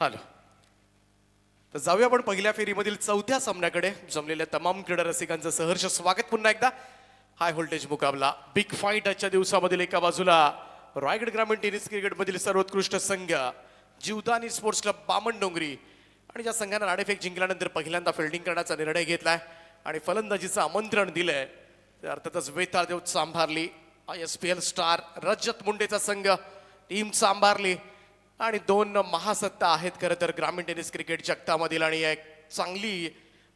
Hello. तर जाऊया आपण पहिल्या फेरीमधील चौथ्या सामन्याकडे. जमलेल्या तमाम क्रीडा रसिकांचं सहर्ष स्वागत पुन्हा एकदा. हाय व्होल्टेज मुकाबला, बिग फाईट आजच्या दिवसामधील एका बाजूला रायगड ग्रामीण टेनिस क्रिकेटमधील सर्वोत्कृष्ट संघ जीवदानी स्पोर्ट्स क्लब बामणडोंगरी, आणि ज्या संघानं नाणेफेक जिंकल्यानंतर पहिल्यांदा फिल्डिंग करण्याचा निर्णय घेतलाय आणि फलंदाजीचं आमंत्रण दिलंय. तर अर्थातच वेताळ देव सांभारली, ISPL स्टार रजत मुंडेचा संघ टीम सांभारली, आणि दोन महासत्ता आहेत खरं तर ग्रामीण टेनिस क्रिकेट जगतामधील. आणि एक चांगली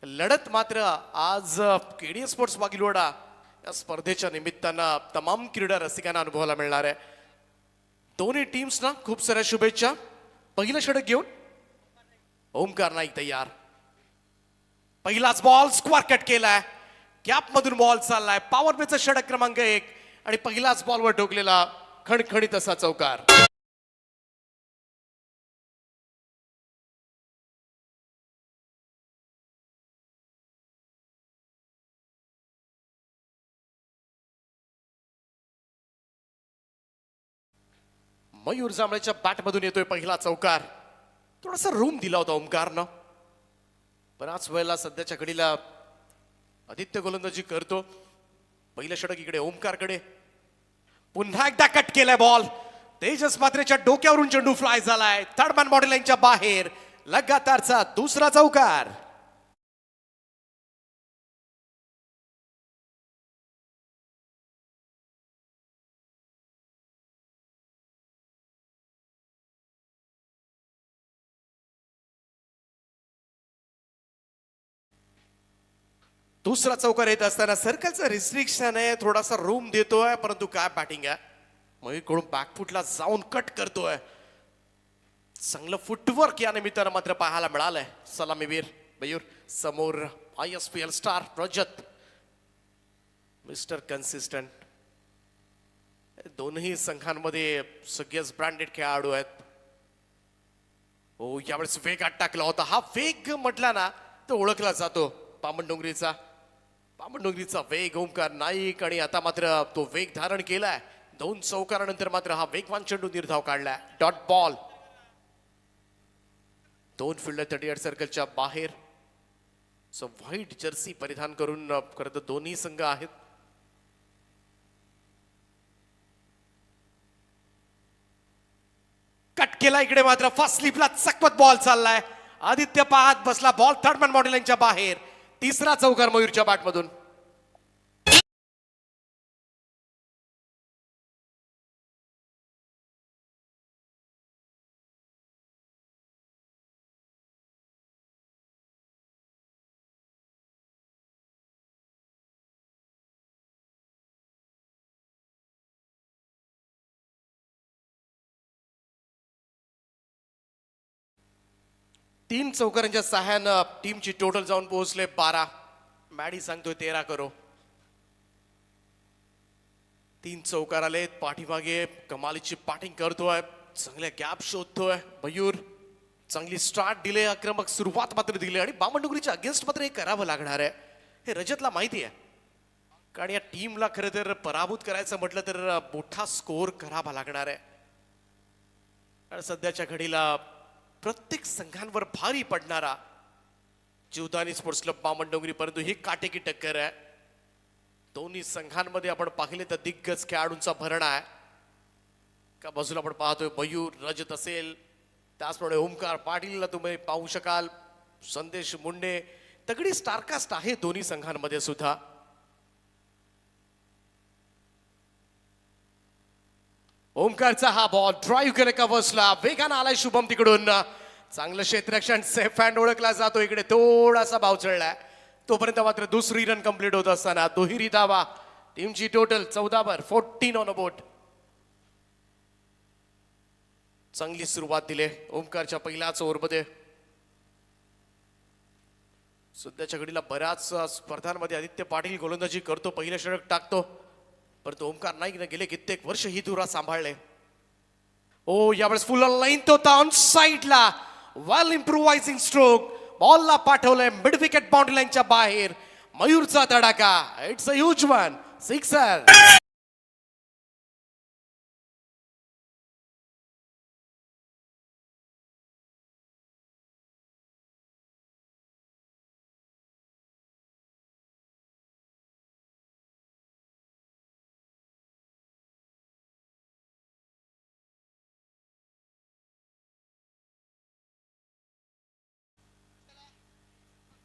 लढत मात्र आज KD स्पोर्ट्स वाघिलवाडा या स्पर्धेच्या निमित्तानं तमाम क्रीडा रसिकांना अनुभवायला मिळणार आहे. दोन्ही टीम्सना खूप साऱ्या शुभेच्छा. पहिलं षटक घेऊन ओमकार नाईक तयार. पहिलाच बॉल स्क्वार कट केलाय, गॅप मधून बॉल चाललाय. पॉवर प्लेचं षटक क्रमांक 1 आणि पहिलाच बॉलवर ठोकलेला खणखणीत असा चौकार. मयूर जांभळेच्या बॅट मधून येतोय पहिला चौकार. थोडासा रूम दिला होता ओमकारनं. बराच वेळेला सध्याच्या घडीला आदित्य गोलंदाजी करतो. पहिलं षटक इकडे ओमकारकडे. पुन्हा एकदा कट केलाय बॉल. तेजस मात्रेच्या डोक्यावरून चेंडू फ्लाय झालाय. थर्ड मॅन बॉडी लाईनच्या बाहेर. लगातारचा दुसरा चौकार. दुसरा चौकार येत असताना सर्कलचं रिस्ट्रिक्शन आहे, थोडासा रूम देतोय, परंतु काय बॅटिंग आहे. मयूरकडून बॅकफुटला जाऊन कट करतोय. चांगलं फुटवर्क या निमित्तानं मात्र पाहायला मिळालंय. सलामीवीर मयूर समोर ISPL स्टार रजत, मिस्टर कन्सिस्टंट. दोन्ही संघांमध्ये सगळेच ब्रँडेड खेळाडू आहेत. हो, यावेळेस वेगात टाकला होता. हा वेग म्हटला ना तो ओळखला जातो बामणडोंगरीचा. बामणडोंगरीचा वेग ओमकार नाईक, आणि आता मात्र तो वेग धारण केलाय. 2 चौकारानंतर मात्र हा वेगवान चेंडू निर्धाव काढलाय. Dot ball. 2 फिल्डर 38 सर्कलच्या बाहेर. सो व्हाईट जर्सी परिधान करून खरं तर दोन्ही संघ आहेत. कट केला इकडे मात्र फर्स्ट स्लिपला चकवत बॉल चाललाय. आदित्य पाहत बसला. बॉल थर्ड मॅन बॉडी लाईनच्या बाहेर. तिसरा चौकार मयूरच्या बॅटमधून. तीन चौकारांच्या सहाय्यानं टीमची टोटल जाऊन पोहोचले 12. मॅडी सांगतोय 13 करो. 3 चौकार आले. पाठीमागे कमालीची बॅटिंग करतोय, चांगल्या गॅप शोधतोय मयूर. चांगली स्टार्ट दिले, आक्रमक सुरुवात मात्र दिली, आणि बामणडोंगरीच्या अगेन्स्ट मात्र हे करावं लागणार आहे. हे रजतला माहिती आहे, कारण या टीमला खरं तर पराभूत करायचं म्हटलं तर मोठा स्कोर करावा लागणार आहे. कारण सध्याच्या घडीला प्रत्येक संघांवर भारी पडणारा जीवदानी स्पोर्ट्स क्लब बामणडोंगरी, परंतु ही काटेकी टक्कर आहे. दोन्ही संघांमध्ये आपण पाहिले तर दिग्गज खेळाडूंचा भरणा आहे. का बाजूला आपण पाहतोय मयूर रजत असेल, त्याचप्रमाणे ओमकार पाटीलला तुम्ही पाहू शकाल. संदेश मुंडे, तगडी स्टारकास्ट आहे दोन्ही संघांमध्ये सुद्धा. ओमकारचा हा बॉल ड्राईव्ह केला का बसला. वेगानं आलाय शुभम तिकडून. चांगलं क्षेत्ररक्षण, सेफ हँड ओळखला जातो. इकडे थोडासा भाव चढलाय. तोपर्यंत मात्र दुसरी रन कंप्लीट होत असताना दुहेरी धावा. टीमची टोटल 14 14 ऑन अ बोट. चांगली सुरुवात दिली ओमकारच्या पहिल्याच ओव्हरमध्ये. सध्याच्या घडीला बऱ्याच स्पर्धांमध्ये आदित्य पाटील गोलंदाजी करतो, पहिलं षटक टाकतो, परंतु ओमकार नाईकने गेले कित्येक वर्ष ही धुरा सांभाळले. ओ, यावेळेस फुल लाईन तो ऑन साईडला. वेल इम्प्रोवायझिंग स्ट्रोक. बॉलला पाठवलंय मिड विकेट बाउंड्री लाईनच्या बाहेर. मयूरचा तडाखा. It's a huge one. Sixer.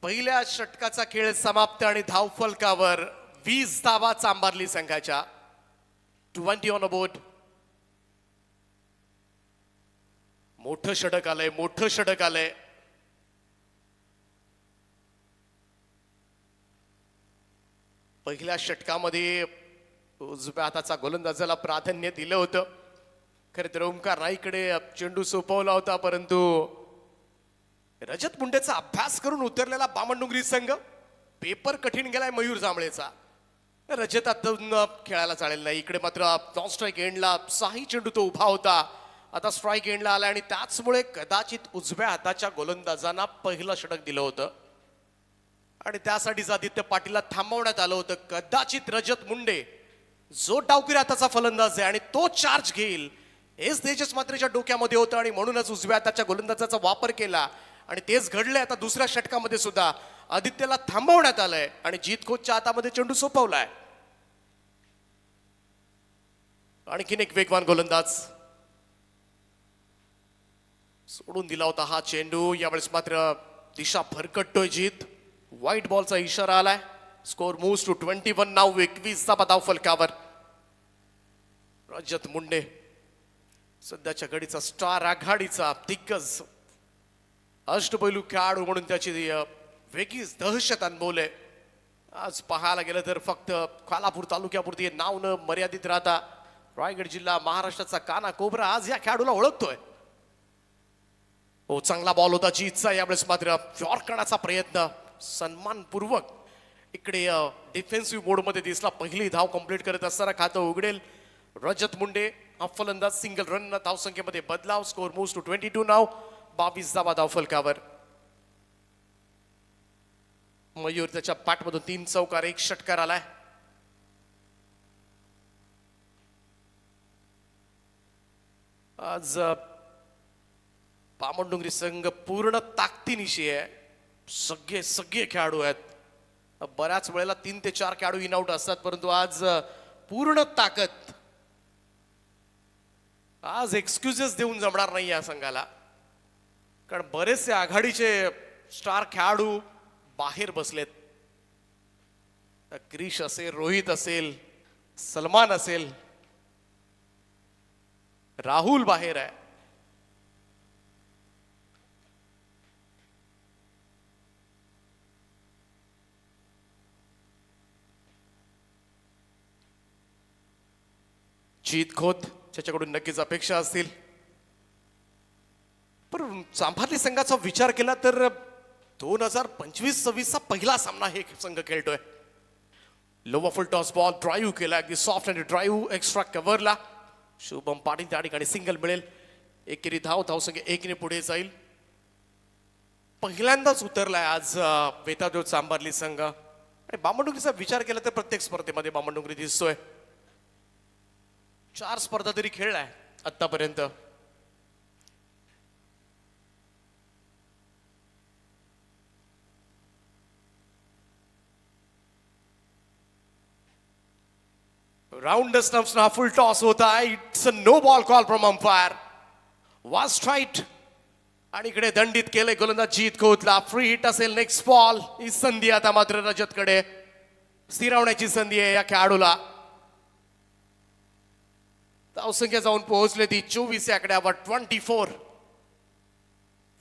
पहिल्या षटकाचा खेळ समाप्त आणि धावफलकावर 20 धावा चांभारली संघाच्या. 20 ऑन अ बोर्ड. मोठं षटक आलंय, मोठं षटक आलंय. पहिल्या षटकामध्ये उजव्या हाताचा गोलंदाजाला प्राधान्य दिलं होतं. खरं तर ओमकार राईकडे चेंडू सोपवला होता, परंतु रजत मुंडेचा अभ्यास करून उतरलेला बामणडोंगरी संघ. पेपर कठीण गेलाय मयूर जांभळेचा. रजत आता खेळायला चालेल नाही. इकडे मात्र नॉन स्ट्राईक एंडला साही चेंडू तो उभा होता. आता स्ट्राईक एंडला आला आणि त्याचमुळे कदाचित उजव्या हाताच्या गोलंदाजांना पहिलं षटक दिलं होतं आणि त्यासाठीच आदित्य पाटीलला थांबवण्यात आलं होतं. कदाचित रजत मुंडे जो डावकरी हाताचा फलंदाज आहे आणि तो चार्ज घेईल हेच तेजस मात्रेच्या डोक्यामध्ये होतं आणि म्हणूनच उजव्या हाताच्या गोलंदाजाचा वापर केला आणि तेच घडलंय. आता दुसऱ्या षटकामध्ये सुद्धा आदित्यला थांबवण्यात आलंय आणि जीत खोतच्या हातामध्ये चेंडू सोपवलाय. आणखीन एक वेगवान गोलंदाज सोडून दिला होता हा चेंडू. यावेळेस मात्र दिशा भरकटतोय जीत. व्हाईट बॉलचा इशारा आलाय. स्कोर मूव्स टू 21 नाव. 21 धावा धावफलकावर. रजत मुंडे सध्याच्या घडीचा स्टार, आघाडीचा दिग्गज अष्टपैलू खेळाडू म्हणून त्याची वेगळीच दहशत अनुभवले. आज पाहायला गेलं तर फक्त खालापूर तालुक्यापुरती नाव न मर्यादित राहता रायगड जिल्हा महाराष्ट्राचा काना कोबरा आज या खेळाडूला ओळखतोय. हो, चांगला बॉल होता जीतचा. यावेळेस मात्र यॉर्करचा प्रयत्न सन्मानपूर्वक इकडे डिफेन्सिव्ह मोडमध्ये दिसला. पहिली धाव कंप्लीट करत असताना खातं उघडेल रजत मुंडे. हा फलंदाज सिंगल रन धावसंख्येमध्ये बदलाव. स्कोर मूव्स टू 22 नाव. 22 धावा धावफलकावर. मयूर त्याच्या पाठमधून 3 चौकार 1 षटकार आलाय. आज बामणडोंगरी संघ पूर्ण ताकदीनिशी आहे. सगळे खेळाडू आहेत. बऱ्याच वेळेला 3 ते 4 खेळाडू इन आउट असतात, परंतु आज पूर्ण ताकद. आज एक्सक्युजेस देऊन जमणार नाही या संघाला, कारण बरेचसे आघाडीचे स्टार खेळाडू बाहेर बसलेत. क्रिश असेल, रोहित असेल, सलमान असेल, राहुल बाहेर आहे. जीत खोत त्याच्याकडून नक्कीच अपेक्षा असतील. पण चांभारली संघाचा विचार केला तर 2025-26चा पहिला सामना हे संघ खेळतोय. लोवर फुल टॉस बॉल ड्राईव्ह केला, अगदी सॉफ्ट आणि ड्राईव्ह एक्स्ट्रा कव्हरला. शुभम पाटील त्या ठिकाणी सिंगल मिळेल. एकेरी धावसंख्या 1 ने पुढे जाईल. पहिल्यांदाच उतरलाय आज वेतादेव चांभारली संघ. आणि बामणडोंगरीचा विचार केला तर प्रत्येक स्पर्धेमध्ये बामणडोंगरी दिसतोय. 4 स्पर्धा तरी खेळलाय आतापर्यंत. राउंड स्टंप्स ना फुल टॉस होता. It's a no ball call from umpire. Was straight आणि इकडे दंडित केले गोलंदाज जीत खोतला. फ्री हिट असेल नेक्स्ट बॉल. ही संधी आता मात्र रजतकडे स्थिरावण्याची संधी आहे या खेळाडूला. धावसंख्या जाऊन पोहोचले ती 24 या आकड्यावर. 24.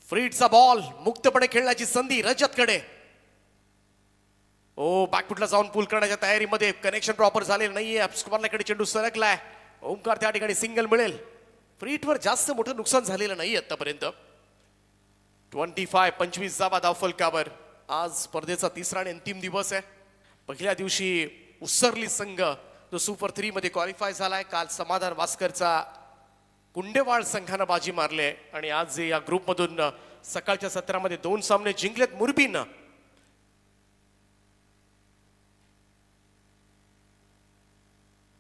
फ्रीटचा बॉल मुक्तपणे खेळण्याची संधी रजतकडे. ओ बॅकफुटला जाऊन पूल करण्याच्या तयारीमध्ये. कनेक्शन प्रॉपर झालेलं नाहीये. स्क्वेअरला चेंडू सरकलाय. ओमकार त्या ठिकाणी सिंगल मिळेल. फ्रीटवर जास्त मोठं नुकसान झालेलं नाही आतापर्यंत. 25 धावा धावफलकावर. आज स्पर्धेचा तिसरा आणि अंतिम दिवस आहे. पहिल्या दिवशी उसरली संघ जो सुपर 3 मध्ये क्वालिफाय झालाय. काल समाधान वास्करचा कुंडेवाळ संघानं बाजी मारले आणि आज या ग्रुपमधून सकाळच्या सत्रामध्ये 2 सामने जिंकलेत मुरबीनं.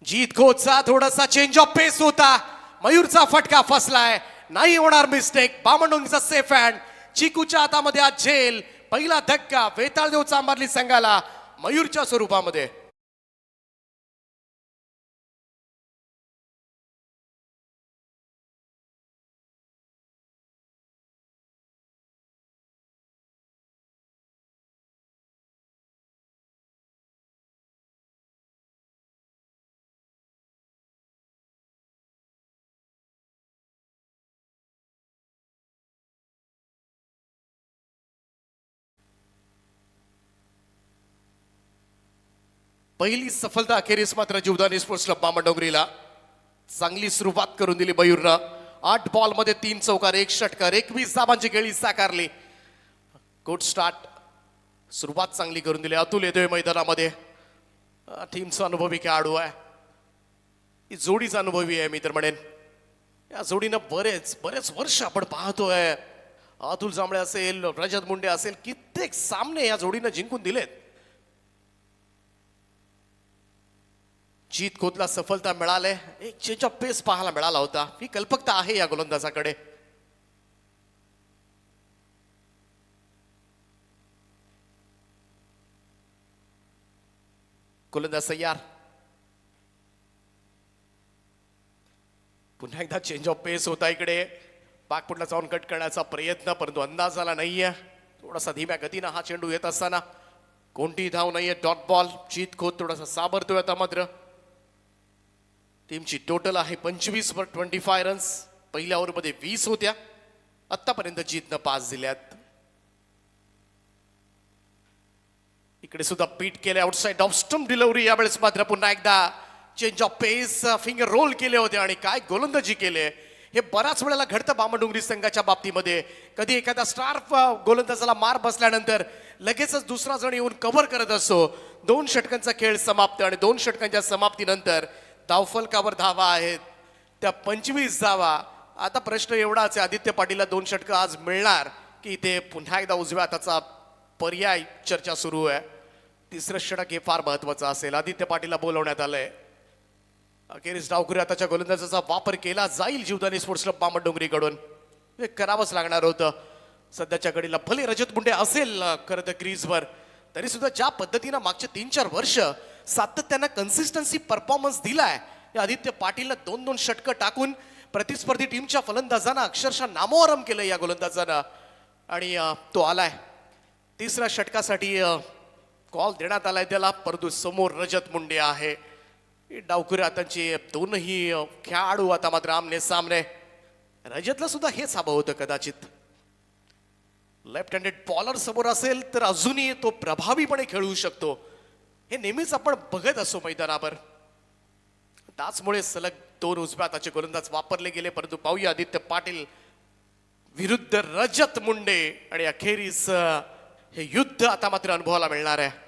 जीत खोतचा थोडासा चेंज ऑफ पेस होता. मयूरचा फटका फसलाय. नाही होणार मिस्टेक. बामणडोंगरीचा सेफ हँड. चिकूच्या हातामध्ये आज झेल. पहिला धक्का वेताळदेव चांभारली संघाला मयूरच्या स्वरूपामध्ये. पहिली सफलता अखेरीस मात्र जीवदानी स्पोर्ट्स क्लब बामणडोंगरीला. चांगली सुरुवात करून दिली मयूरनं. 8 बॉलमध्ये 3 चौकार 1 षटकार 21 धावांची खेळी साकारली. Good start. सुरुवात चांगली करून दिली. अतुल येतोय मैदानामध्ये. टीमचा अनुभवी खेळाडू आहे. ही जोडीचा अनुभवी आहे मी तर म्हणेन. या जोडीनं बरेच वर्ष आपण पाहतोय. अतुल जांभळे असेल, रजत मुंडे असेल, कित्येक सामने या जोडीनं जिंकून दिलेत. जीत खोतला सफलता मिळाले. एक चेंज ऑफ पेस पाहायला मिळाला होता. ही कल्पकता आहे या गोलंदाजाकडे. गोलंदाज तयार. पुन्हा एकदा चेंज ऑफ पेस होता इकडे. पाकपुटला जाऊन कट करण्याचा प्रयत्न, परंतु अंदाज आला नाहीये. थोडासा धीम्या गतीनं हा चेंडू येत असताना कोणतीही धाव नाहीये. Dot ball. जीत खोत थोडासा सावरतोय आता मात्र. टीमची टोटल आहे 25 वर 25 रन्स. पहिल्या ओव्हरमध्ये 20 होत्या. आतापर्यंत जीतनं 5 दिल्यात. इकडे सुद्धा बीट केले. Outside off stump delivery. यावेळेस मात्र पुन्हा एकदा change of pace. Finger roll केले होते आणि काय गोलंदाजी केले. हे बऱ्याच वेळेला घडतं बामणडोंगरी संघाच्या बाबतीमध्ये. कधी एखादा स्टार गोलंदाजाला मार बसल्यानंतर लगेचच दुसरा जण येऊन कव्हर करत असतो. 2 षटकांचा खेळ समाप्त आणि 2 षटकांच्या समाप्तीनंतर धावफलकावर धावा आहेत त्या 25 धावा. आता प्रश्न एवढाच आहे, आदित्य पाटीलला 2 षटकं आज मिळणार की इथे पुन्हा एकदा उजव्या हाताचा पर्याय चर्चा सुरू आहे. तिसरं षटक हे फार महत्वाचं असेल. आदित्य पाटीलला बोलवण्यात आलंय. अखेरीस डावखुरी हाताच्या गोलंदाजाचा वापर केला जाईल जीवदानी स्पोर्ट्स क्लब बामणडोंगरीकडून. हे करावंच लागणार होतं. सध्याच्या घडीला भले रजत मुंडे असेल खरं तर क्रीजवर, तरी सुद्धा ज्या पद्धतीनं मागचे 3-4 वर्ष सातत्यानं कन्सिस्टन्सी परफॉर्मन्स दिलाय, या आदित्य पाटीलला 2-2 षटकं टाकून प्रतिस्पर्धी टीमच्या फलंदाजांना अक्षरशः नामोहरम केलं या गोलंदाजानं. आणि तो आलाय. तिसऱ्या षटकासाठी कॉल देण्यात आलाय त्याला, परंतु समोर रजत मुंडे आहे. डावखुरी हातांची दोनही खेळाडू आता मात्र आमने सामने. रजतला सुद्धा हेच हवं होतं कदाचित. लेफ्ट हँडेड बॉलर समोर असेल तर अजूनही तो प्रभावीपणे खेळू शकतो. हे नेहमीच आपण बघत असतो मैदानावर. त्याचमुळे सलग 2 उजव्या हाताचे गोलंदाज वापरले गेले. परंतु पाहूया आदित्य पाटील विरुद्ध रजत मुंडे. आणि अखेरीस हे युद्ध आता मात्र अनुभवाला मिळणार आहे.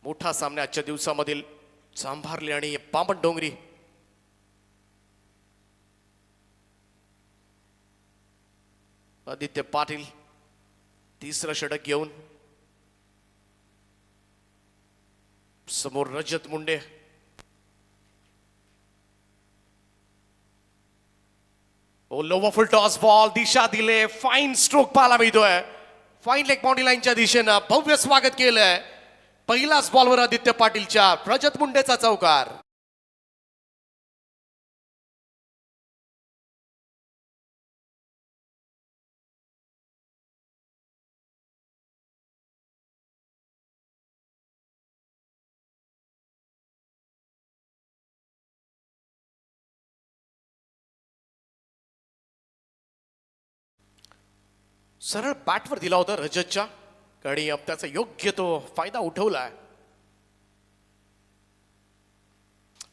मोठा सामना आजच्या दिवसामधील चांभारली आणि बामणडोंगरी. आदित्य पाटील तिसरं षटक घेऊन. समोर रजत मुंडे. ओ लोवर फुल टॉस बॉल. दिशा दिले. फाईन स्ट्रोक पाहायला मिळतोय. फाईन लेग बाउंड्री लाईनच्या दिशेनं भव्य स्वागत केलंय. पहिलाच बॉलवर आदित्य पाटीलच्या रजत मुंडेचा चौकार. सरळ बॅटवर दिला होता रजतच्या आणि त्याचा योग्य तो फायदा उठवलाय.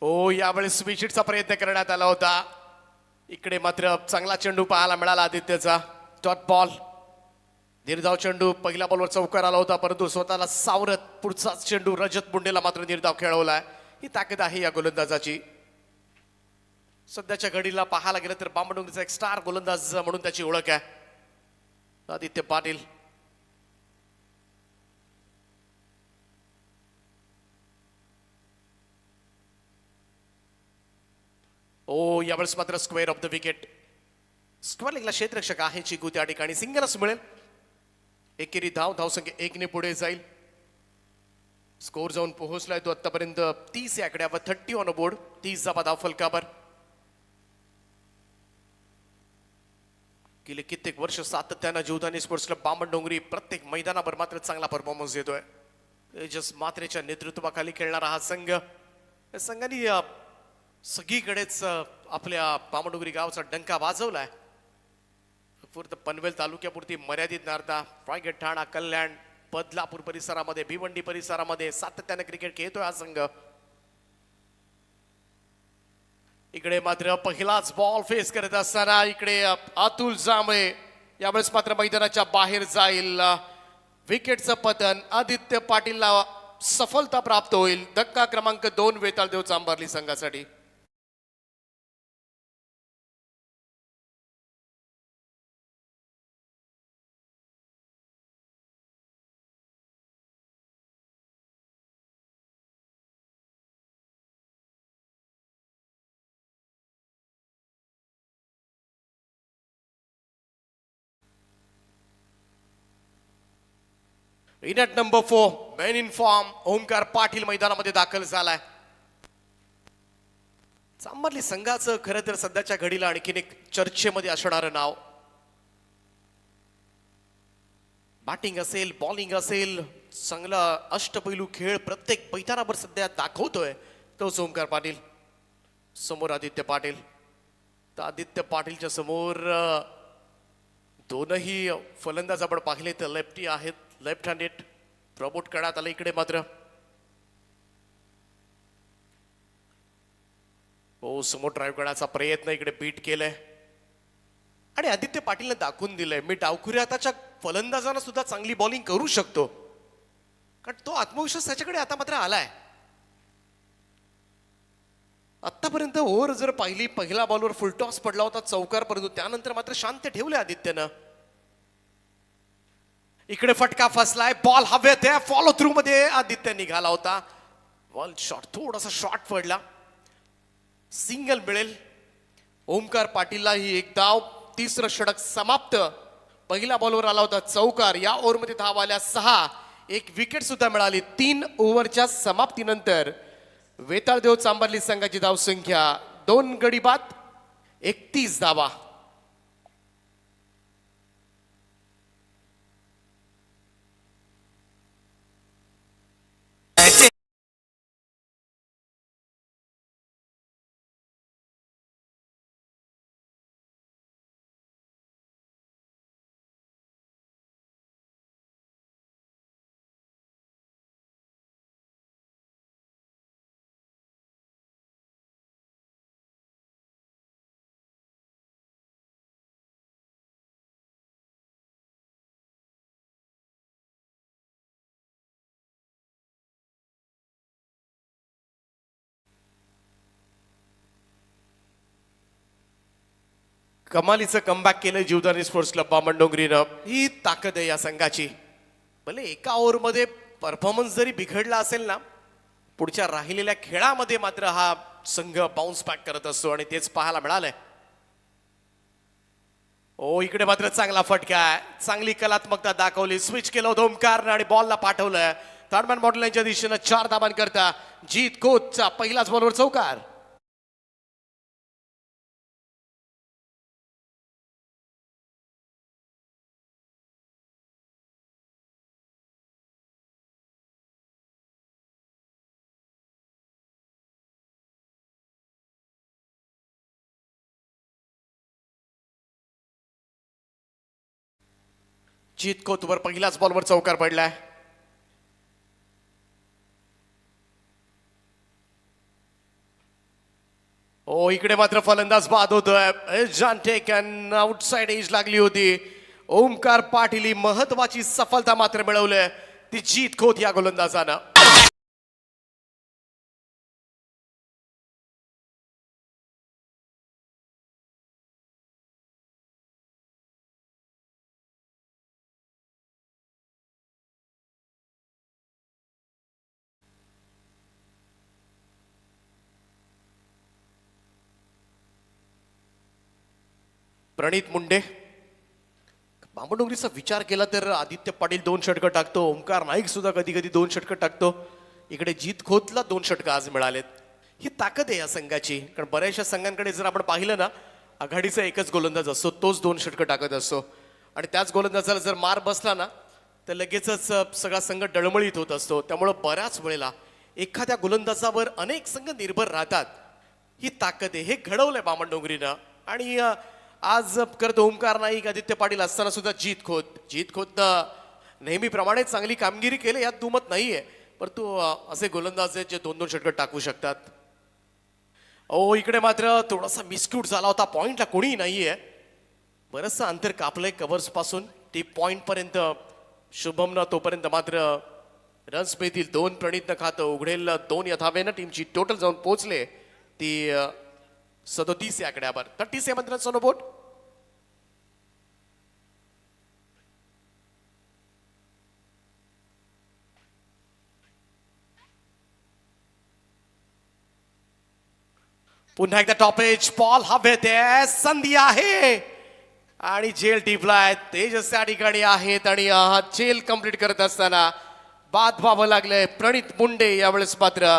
ओ यावेळेस स्विचिटचा प्रयत्न करण्यात आला होता. इकडे मात्र चांगला चेंडू पाहायला मिळाला आदित्यचा. Dot ball. निर्धाव चेंडू. पहिल्या बॉलवर चौकार आला होता, परंतु स्वतःला सावरत पुढचा चेंडू रजत मुंडेला मात्र निर्धाव खेळवलाय. ही ताकद आहे या गोलंदाजाची. सध्याच्या घडीला पाहायला गेलं तर बामणडोंगरीचा एक स्टार गोलंदाज म्हणून त्याची ओळख आहे आदित्य पाटील. ओ यावेळेस मात्र square of the wicket. Square लेगला क्षेत्ररक्षक आहे चिकू. त्या ठिकाणी सिंगलच मिळेल. एकेरी धावसंख्या 1 ने पुढे जाईल. स्कोर जाऊन पोहोचलाय तो आतापर्यंत 30 या आकड्यावर. 30 ऑन बोर्ड. 30 धावा धावफलकावर. गेले कित्येक वर्ष सातत्यानं जीवदानी स्पोर्ट्स क्लब बामणडोंगरी प्रत्येक मैदानावर मात्र चांगला परफॉर्मन्स देतोय. तेजस मात्रेच्या नेतृत्वाखाली खेळणारा हा संघ. या संघाने सगळीकडेच आपल्या बामणडोंगरी गावचा डंका वाजवलाय. फक्त पनवेल तालुक्यापुरती मर्यादित नारता रायगड ठाणा कल्याण बदलापूर परिसरामध्ये, भिवंडी परिसरामध्ये सातत्याने क्रिकेट खेळतोय हा संघ. इकडे मात्र पहिलाच बॉल फेस करत असताना इकडे अतुल जांभळे यावेळेस मात्र मैदानाच्या बाहेर जाईल. विकेटचं पतन आदित्य पाटीलला सफलता प्राप्त होईल. धक्का क्रमांक 2 वेताळदेव चांभारली संघासाठी. इनट number 4 main in form Omkar Patil मैदानामध्ये दाखल झालाय. चांभारली संघाचं खरं तर सध्याच्या घडीला आणखीन एक चर्चेमध्ये असणारं नाव. बॅटिंग असेल, बॉलिंग असेल, चांगला अष्टपैलू खेळ प्रत्येक मैदानावर सध्या दाखवतोय तोच ओमकार पाटील. समोर आदित्य पाटील. तर आदित्य पाटीलच्या समोर दोनही फलंदाज आपण पाहिले तर लेफ्टी आहेत, लेफ्ट हँडेड प्रमोट करण्यात आलं. इकडे मात्र समोर ड्राईव्ह करण्याचा प्रयत्न इकडे बीट केलाय आणि आदित्य पाटीलने दाखवून दिलंय मी डावखुरी हाताच्या फलंदाजांना सुद्धा चांगली बॉलिंग करू शकतो. कारण तो आत्मविश्वास त्याच्याकडे आता मात्र आलाय. आतापर्यंत ओव्हर जर पाहिली, पहिला बॉलवर फुलटॉस पडला होता चौकार, परंतु त्यानंतर मात्र शांत ठेवले आदित्यनं. इकडे फटका फसलाय, बॉल हवेत आहे, फॉलो थ्रू मध्ये आदित्य निघाला होता. बॉल शॉट थोडासा शॉर्ट पडला. सिंगल मिळेल ओमकार पाटीलला. ही एक धाव, तिसरं षटक समाप्त. पहिल्या बॉलवर आला होता चौकार. या ओव्हरमध्ये धाव आल्या 6. एक विकेट सुद्धा मिळाली. 3 ओव्हरच्या समाप्तीनंतर वेताळदेव चांभारली संघाची धाव संख्या 2 गडी बाद 31 धावा. कमालीचं कमबॅक केलं जीवदानी स्पोर्ट्स क्लब बामणडोंगरीनं. ही ताकद आहे या संघाची. भले एका ओव्हरमध्ये परफॉर्मन्स जरी बिघडला असेल ना, पुढच्या राहिलेल्या खेळामध्ये मात्र हा संघ बाउन्स बॅक करत असतो आणि तेच पाहायला मिळालंय. इकडे मात्र चांगला फटका आहे, चांगली कलात्मकता दाखवली. स्विच केलं होतं ओमकारनं आणि बॉलला पाठवलं थर्डमॅन बॉटल यांच्या दिशेनं. 4 धाबांकरता जीत कोचचा पहिलाच बॉलवर चौकार. जीत कोतवर पहिल्याच बॉलवर चौकार पडलाय. इकडे मात्र फलंदाज बाद होतोय. जॉन टेकन आउटसाइड एज लागली होती. ओमकार पाटील ही महत्वाची सफलता मात्र मिळवली ती जीत खोत या गोलंदाजानं. प्रणित मुंडे. बामणडोंगरीचा विचार केला तर आदित्य पाटील 2 षटकं टाकतो, ओमकार नाईक सुद्धा कधी कधी 2 षटकं टाकतो. इकडे जीत खोतला 2 षटकं आज मिळालेत. ही ताकद आहे या संघाची. कारण बऱ्याचशा संघांकडे जर आपण पाहिलं ना, आघाडीचा एकच गोलंदाज असतो, तोच 2 षटकं टाकत असतो आणि त्याच गोलंदाजाला जर मार बसला ना तर लगेचच सगळा संघ डळमळीत होत असतो. त्यामुळं बऱ्याच वेळेला एखाद्या गोलंदाजावर अनेक संघ निर्भर राहतात. ही ताकद आहे, हे घडवलंय बामणडोंगरीनं. आणि आज करत ओमकार नाईक, आदित्य पाटील असताना सुद्धा जीत खोत नेहमीप्रमाणे चांगली कामगिरी केली, यात दुमत नाहीये. परंतु असे गोलंदाज आहेत जे 2-2 षटकं टाकू शकतात. इकडे मात्र थोडासा मिसक्यूट झाला होता, पॉइंटला कोणीही नाहीये. बरंचसं अंतर कापलंय कव्हर्स पासून टीप पॉइंट पर्यंत. शुभमनं तोपर्यंत मात्र रन्स मिळतील 2. प्रणितनं खातं उघडेल 2 या धावेनं. टीमची टोटल जाऊन पोहोचले ती 37 या आकड्यावर. 37 रन्स ऑन बोर्ड. पुन्हा एकदा टॉपेज बॉल हवेत आहे, संधी आहे आणि जेल टिपलाय. तेजस त्या ठिकाणी आहेत आणि हा जेल कंप्लीट करत असताना बाद व्हावं लागलंय प्रणित मुंडे. यावेळेस मात्र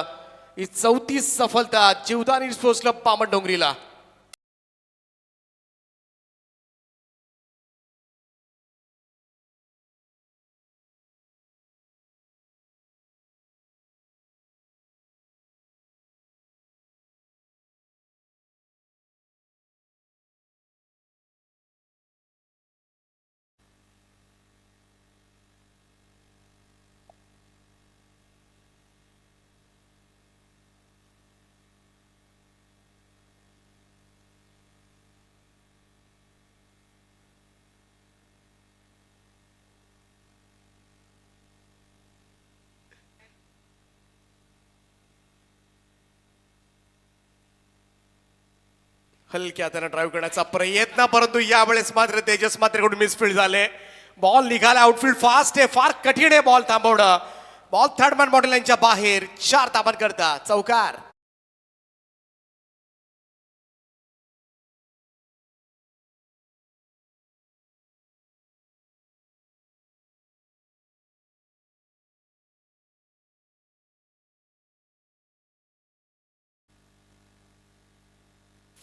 ही 34 सफलता जीवदानी स्पोर्ट्स क्लब पामण डोंगरीला. हलक्या त्यानं ड्राईव्ह करण्याचा प्रयत्न, परंतु यावेळेस मात्र तेजस मात्र कडून मिसफील्ड झाले. बॉल निघाला आउटफील्ड. फास्ट आहे, फार कठीण आहे बॉल थांबवणं. बॉल थर्ड मॅन मॉडेल यांच्या बाहेर. 4 धावा करता चौकार.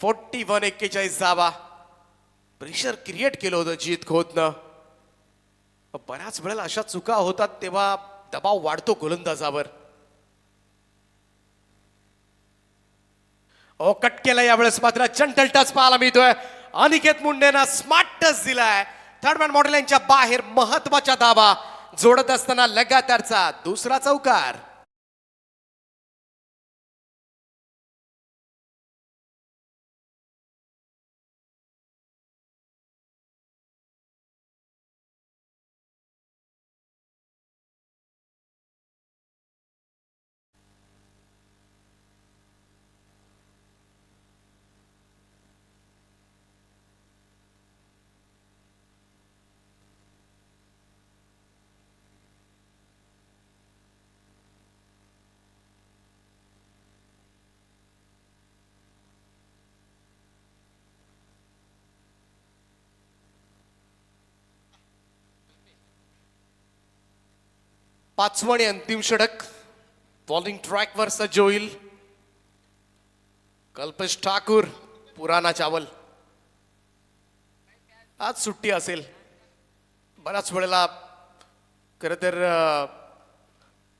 फोर्टी 41 धावा. प्रेशर क्रिएट केलं होतं जीत खोतनं. बऱ्याच वेळेला अशा चुका होतात तेव्हा दबाव वाढतो गोलंदाजावर. कट केला यावेळेस मात्र चंटल टच पाहायला मिळतोय. अनिकेत मुंडेना स्मार्ट टच दिलाय. थर्ड मॅन मॉडेल यांच्या बाहेर महत्वाच्या धावा जोडत असताना लगातारचा 2रा चौकार. पाचवं आणि अंतिम षटक. बॉलिंग ट्रॅकवर सज्ज होईल कल्पेश ठाकूर, पुराणा चावल. आज सुट्टी असेल. बऱ्याच वेळेला खरं तर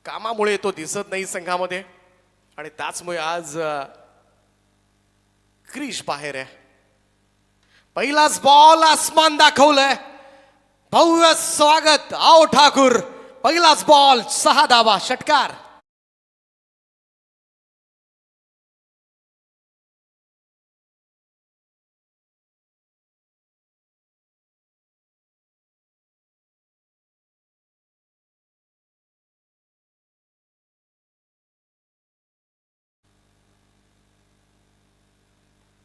कामामुळे तो दिसत नाही संघामध्ये आणि त्याचमुळे आज क्रीज बाहेर आहे. पहिलाच बॉल आसमान दाखवलंय. भव्य स्वागत. आओ ठाकूर. पहिलाच बॉल 6 धावा षटकार.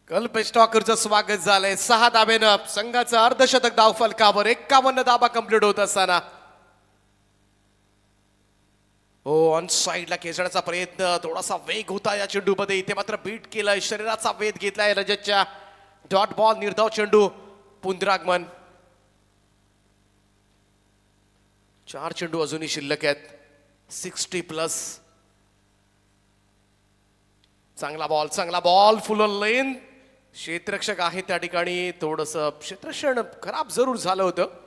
कल्पेश ठाकूरचं स्वागत झालंय. 6 धावेनं संघाचं अर्धशतक धाव फलकावर. 51 धावा कंप्लीट होत असताना ऑन साईडला खेचण्याचा प्रयत्न. थोडासा वेग होता या चेंडूमध्ये. इथे मात्र बीट केलाय. शरीराचा वेध घेतलाय रजतच्या. डॉट बॉल निर्धाव चेंडू. पुनरागमन. 4 चेंडू अजूनही शिल्लक आहेत. 60+. चांगला बॉल फुल लेन. क्षेत्ररक्षक आहे त्या ठिकाणी. थोडस क्षेत्ररक्षण खराब जरूर झालं होतं.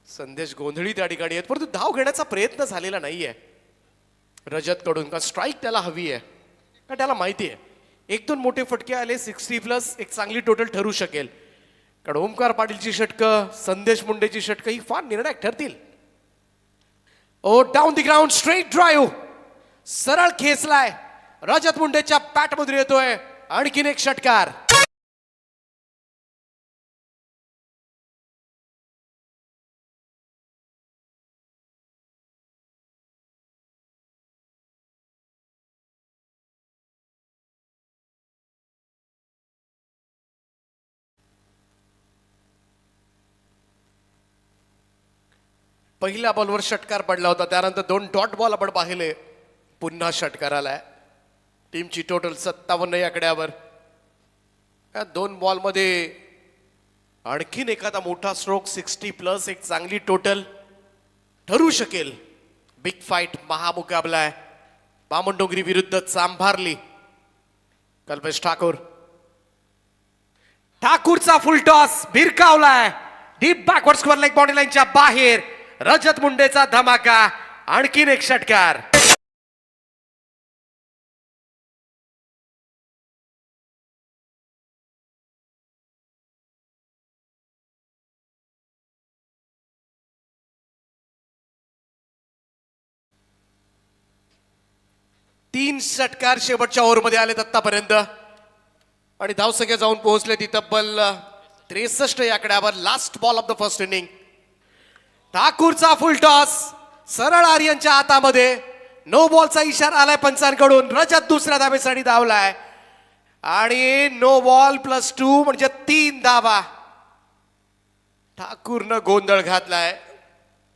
संदेश गोंधळी त्या ठिकाणी आहेत, परंतु धाव घेण्याचा प्रयत्न झालेला नाहीये रजत कडून. का स्ट्राईक त्याला हवी आहे का त्याला माहिती आहे 1-2 मोठे फटके आले 60+, एक चांगली टोटल ठरू शकेल. कारण ओमकार पाटीलची षटकं, संदेश मुंडेची षटकं ही फार निर्णायक ठरतील. Oh down the ground straight drive, सरळ खेचलाय, रजत मुंडेच्या बॅटमधून येतोय आणखीन एक षटकार. पहिल्या बॉलवर षटकार पडला होता, त्यानंतर 2 डॉट बॉल आपण पाहिले. पुन्हा षटकार आलाय. टीमची टोटल 57 या आकड्यावर. या 2 बॉलमध्ये आणखीन एखादा मोठा स्ट्रोक 60+ एक चांगली टोटल ठरू शकेल. बिग फाईट महामुकाबला आहे. बामणडोंगरी विरुद्ध चांभारली. कल्पेश ठाकूर, ठाकूरचा फुल टॉस भिरकावलाय deep backward square leg body लाईनच्या बाहेर. रजत मुंडेचा धमाका, आणखीन एक षटकार. तीन षटकार शेवटच्या ओव्हरमध्ये आलेत आतापर्यंत आणि धावसंख्या जाऊन पोहोचले ती तब्बल 63 या आकड्यावर. Last ball off the first inning. ठाकूरचा फुल टॉस सरळ आर्यनच्या हातामध्ये. नो बॉलचा इशारा आलाय पंचांकडून. रजत दुसऱ्या धावेसाठी धावलाय आणि नो बॉल +2 म्हणजे 3 धावा. ठाकूरनं गोंधळ घातलाय.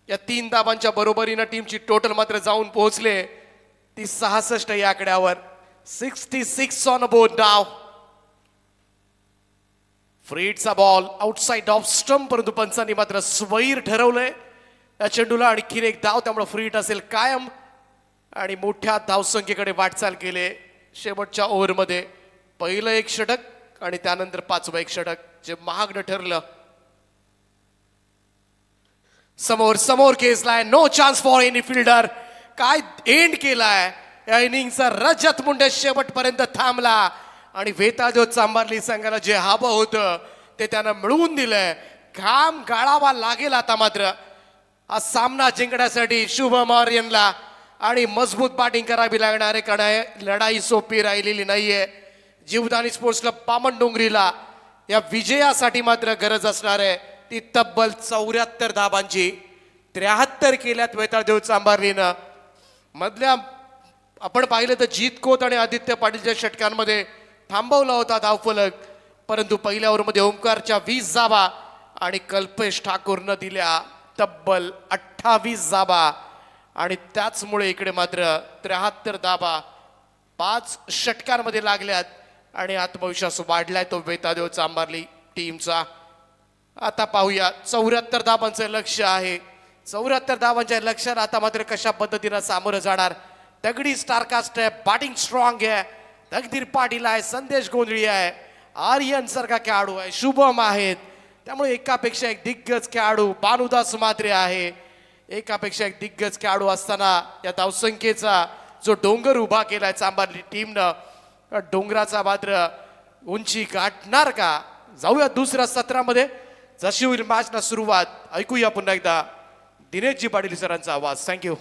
या 3 धावांच्या बरोबरीनं टीमची टोटल मात्र जाऊन पोहोचले ती 66 या आकड्यावर. 66 ऑन अ बोर्ड नाव. फ्रीडचा बॉल आउटसाइड ऑफ स्टंप, परंतु पंचांनी मात्र स्वैर ठरवलंय या चेंडूला. आणखीन एक धाव, त्यामुळे फ्रीट असेल कायम आणि मोठ्या धावसंख्येकडे वाटचाल केले शेवटच्या ओव्हरमध्ये. पहिलं एक षटक आणि त्यानंतर 5वं एक षटक जे महागडं ठरलं. समोर समोर केसलाय. No chance for any fielder. काय एंड केलाय या इनिंगचा. रजत मुंडे शेवटपर्यंत थांबला आणि वेतादेव चांभारली संघाला जे हवं होतं ते त्यानं मिळवून दिलंय. घाम गाळावा लागेल आता मात्र हा सामना जिंकण्यासाठी शुभम आर्यनला आणि मजबूत बॅटिंग करावी लागणार आहे, कारण लढाई सोपी राहिलेली नाहीये. जीवदानी स्पोर्ट्स क्लब बामणडोंगरीला या विजयासाठी मात्र गरज असणार आहे ती तब्बल 74 धाबांची. 73 केल्यात वेताळदेव चांभारलीनं. मधल्या आपण पाहिलं तर जीत कोत आणि आदित्य पाटीलच्या षटकांमध्ये थांबवला होता धावफलक, परंतु पहिल्या ओव्हरमध्ये ओमकारच्या 20 धाबा आणि कल्पेश ठाकूरनं दिल्या तब्बल 28 धाबा आणि त्याचमुळे इकडे मात्र 73 धाबा 5 षटकांमध्ये लागल्यात आणि आत्मविश्वास वाढलाय तो वेतादेव चांभारली टीमचा. आता पाहूया 74 धाबांचं लक्ष्य आहे. 74 धावांच्या लक्ष्याला आता मात्र कशा पद्धतीनं सामोरं जाणार. दगडी स्टारकास्ट आहे, बॅटिंग स्ट्रॉंग आहे. तकदीर पाटील आहे, संदेश गोंधळी आहे, आर्यन सारखा खेळाडू आहे, शुभम आहेत. त्यामुळे एकापेक्षा एक दिग्गज खेळाडू भानुदास म्हात्रे आहे. एकापेक्षा एक दिग्गज खेळाडू असताना या धावसंख्येचा जो डोंगर उभा केलाय चांभारली टीमनं, डोंगराचा मात्र उंची गाठणार का? जाऊया दुसऱ्या सत्रामध्ये. जशी होईल मॅचला सुरुवात ऐकूया पुन्हा एकदा दिनेशजी पाटील सरांचा आवाज. थँक्यू.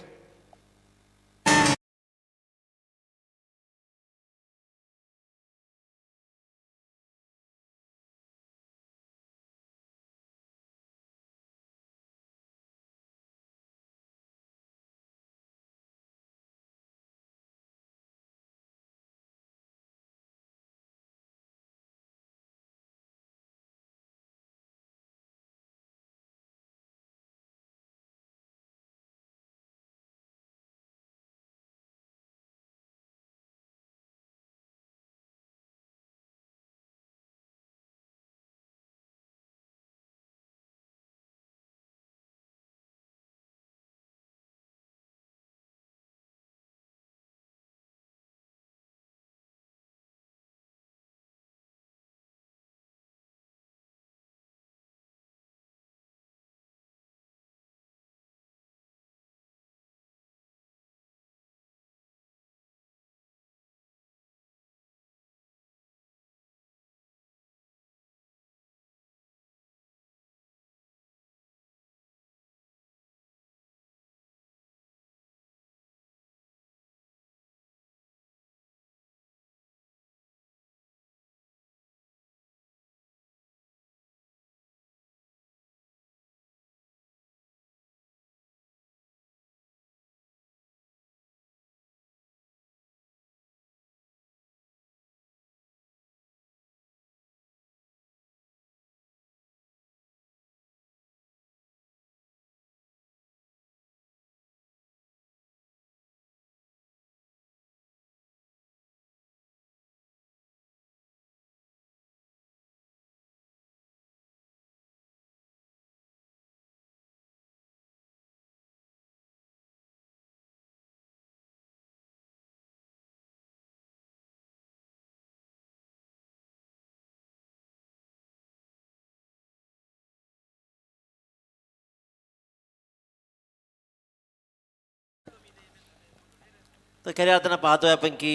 तर खऱ्या अर्थानं पाहतोय आपण की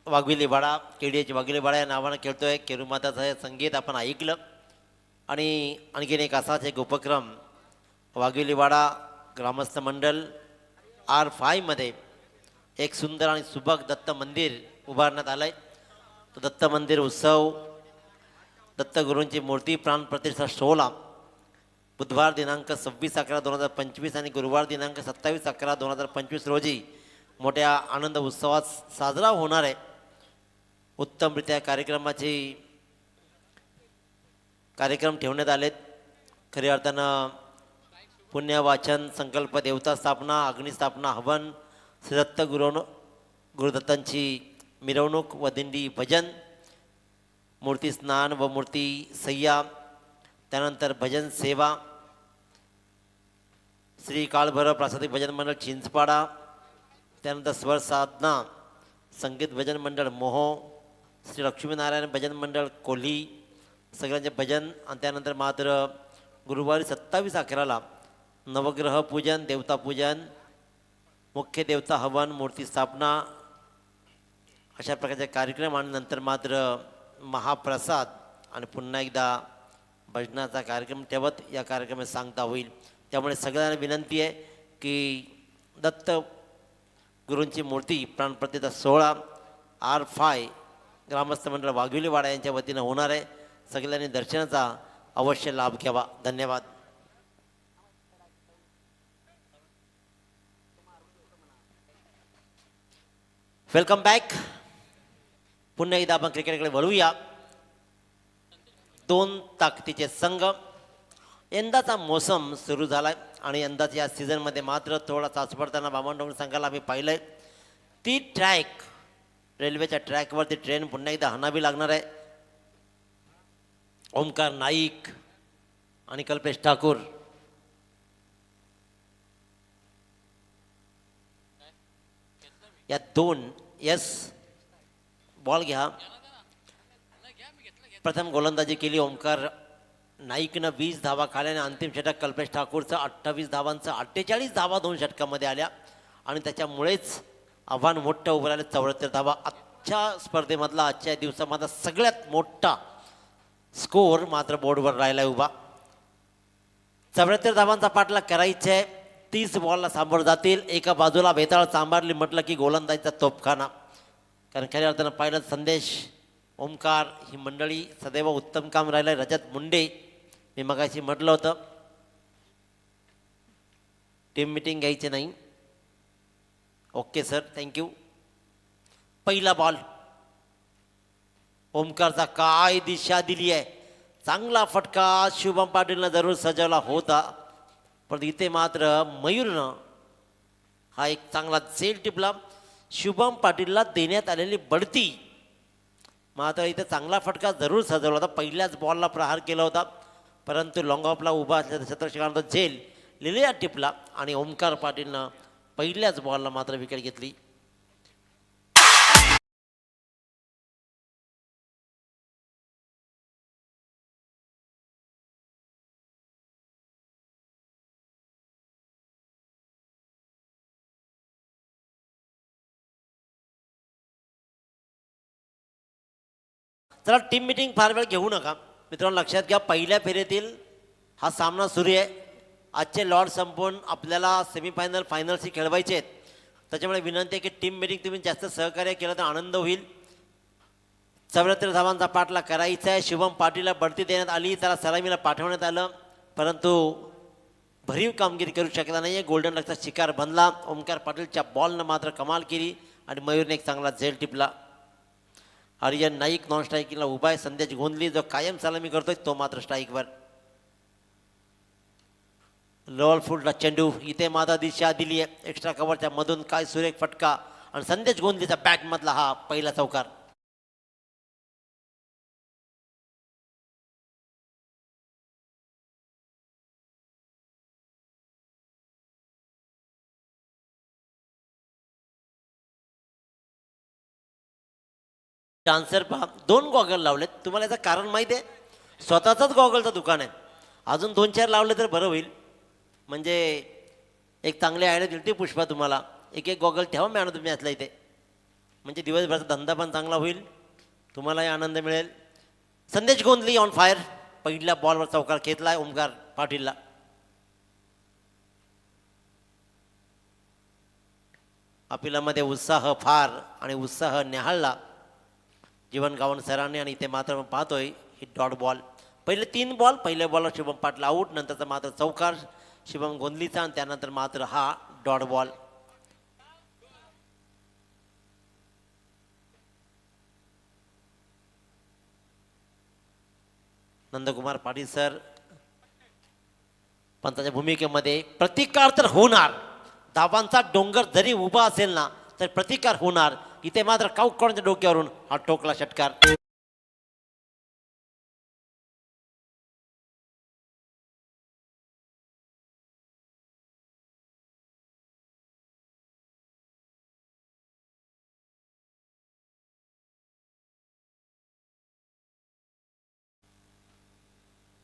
वाघविली वाडा केडीएची वाघविली वाडा या नावानं खेळतोय. केरुमाताचं हे संगीत आपण ऐकलं आणि आणखीन एक असाच एक उपक्रम वाघविली वाडा ग्रामस्थ मंडळ R5 एक सुंदर आणि सुबक दत्त मंदिर उभारण्यात आलंय. तो दत्त मंदिर उत्सव दत्तगुरूंची मूर्ती प्राण प्रतिष्ठा सोहळा बुधवार दिनांक 26/11/2025 आणि गुरुवार दिनांक 27/11/2025 रोजी मोठ्या आनंद उत्सवात साजरा होणार आहे. उत्तमरित्या कार्यक्रम ठेवण्यात आलेत. खऱ्या अर्थानं पुण्यवाचन संकल्प देवता स्थापना अग्निस्थापना हवन श्रीदत्त गुरुदत्तांची मिरवणूक व दिंडी भजन मूर्ती स्नान व मूर्ती सय्या त्यानंतर भजन सेवा श्री काळभैरव प्रासादिक भजन मंडळ चिंचपाडा त्यानंतर स्वर साधना संगीत भजन मंडळ मोहो श्री लक्ष्मीनारायण भजन मंडळ कोल्ही सगळ्यांचे भजन आणि त्यानंतर मात्र गुरुवारी 27/11 नवग्रह पूजन देवता पूजन मुख्य देवता हवन मूर्ती स्थापना अशा प्रकारचे कार्यक्रम आणि नंतर मात्र महाप्रसाद आणि पुन्हा एकदा भजनाचा कार्यक्रम ठेवत या कार्यक्रमात सांगता होईल. त्यामुळे सगळ्यांना विनंती आहे की दत्त गुरूंची मूर्ती प्राणप्रतिष्ठा सोहळा R5 ग्रामस्थ मंडळ वाघविली वाडा यांच्या वतीनं होणार आहे. सगळ्यांनी दर्शनाचा अवश्य लाभ घ्यावा. धन्यवाद. Welcome back. पुन्हा एकदा आपण क्रिकेटकडे वळूया. 2 ताकदीचे संघ. यंदाचा मोसम सुरू झाला आहे आणि यंदाच्या या सीझनमध्ये मात्र थोडा चाचपडताना बामणडोंगर संघाला आम्ही पाहिलं आहे. ती रेल्वेच्या ट्रॅकवरती ट्रेन पुन्हा एकदा हाणावी लागणार आहे. ओमकार नाईक आणि कल्पेश ठाकूर या 2 बॉल घ्या. प्रथम गोलंदाजी केली ओमकार नाईकनं 20 धावा खाल्याने अंतिम षटक कल्पेश ठाकूरचं 28 धावांचं 48 धावा 2 षटकामध्ये आल्या आणि त्याच्यामुळेच आव्हान मोठं उभं राहिलं 74 धावा. आजच्या स्पर्धेमधला आजच्या दिवसामधला सगळ्यात मोठा स्कोअर मात्र बोर्डवर राहिला उभा. 74 धावांचा पाठलाग करायचा आहे. 30 बॉलला सामोरं जातील. एका बाजूला वेताळ सांभारली म्हटलं की गोलंदाजीचा तोफखाना. कारण खऱ्या अर्थानं पाहिलं संदेश ओमकार ही मंडळी सदैव उत्तम काम राहिलं. रजत मुंडे मी मगाशी म्हटलं होतं टीम मिटिंग घ्यायची नाही. Okay sir thank you. पहिला बॉल ओमकारचा काय दिशा दिली आहे. चांगला फटका शुभम पाटीलनं जरूर सजवला होता पण इथे मात्र मयूरनं हा एक चांगला झेल टिपला. शुभम पाटीलला देण्यात आलेली बढती मात्र इथे चांगला फटका जरूर सजवला होता. पहिल्याच बॉलला प्रहार केला होता परंतु लॉंग ऑफला उभा असलेल्या क्षेत्ररक्षकांचा झेल लिलिया टिपला आणि ओमकार पाटीलनं पहिल्याच बॉलला मात्र विकेट घेतली. चला टीम मिटिंग फार वेळ घेऊ नका मित्रांनो. लक्षात घ्या पहिल्या फेरीतील हा सामना सुरू आहे. आजचे लॉट संपवून आपल्याला सेमीफायनल फायनल्सही खेळवायचे आहेत. त्याच्यामुळे विनंती आहे की टीम मिटिंग तुम्ही जास्त सहकार्य केलं तर आनंद होईल. 74 धावांचा पाठलाग करायचा आहे. शुभम पाटीलला बढती देण्यात आली. त्याला सलामीला पाठवण्यात आलं परंतु भरीव कामगिरी करू शकला नाही आहे. गोल्डन डकचा शिकार बनला. ओमकार पाटीलच्या बॉलनं मात्र कमाल केली आणि मयूरने एक चांगला झेल टिपला. आर्यन नाईक नॉन स्ट्राईकिंगला उभा आहे. संदेश गोंधली जो कायम सलामी करतोय तो मात्र स्ट्राईकवर. लोअर फुटला चेंडू इथे मात्र दिशा दिली आहे एक्स्ट्रा कव्हरच्या मधून. काय सुरेख फटका आणि संदेश गोंधलीचा बॅटमधला हा पहिला चौकार. डान्सर पहा 2 गॉगल लावलेत. तुम्हाला याचं कारण माहिती आहे. स्वतःचंच गॉगलचं दुकान आहे. अजून 2-4 लावले तर बरं होईल. म्हणजे एक चांगली आयडिया दिली ती पुष्पा तुम्हाला. एक एक गॉगल ठेवा मॅन तुम्ही असला इथे, म्हणजे दिवसभराचा धंदा पण चांगला होईल, तुम्हालाही आनंद मिळेल. संदेश गोंधली ऑन फायर, पहिल्या बॉलवर चौकार घेतलाय ओमकार पाटीलला. अपिलामध्ये उत्साह फार आणि उत्साह न्याहाळला जीवन गावण सरांनी, आणि इथे मात्र पाहतोय ही डॉट बॉल. पहिले 3 बॉल, पहिल्या बॉलवर शुभम पाटील आऊट, नंतरचा मात्र चौकार शुभम गोंधलीचा, आणि त्यानंतर मात्र हा dot ball. Nandkumar Patil sir पंताच्या भूमिकेमध्ये, प्रतिकार तर होणार, धावांचा डोंगर जरी उभा असेल ना तर प्रतिकार होणार. इथे मात्र काऊकॉडच्या डोक्यावरून हा टोकला षटकार.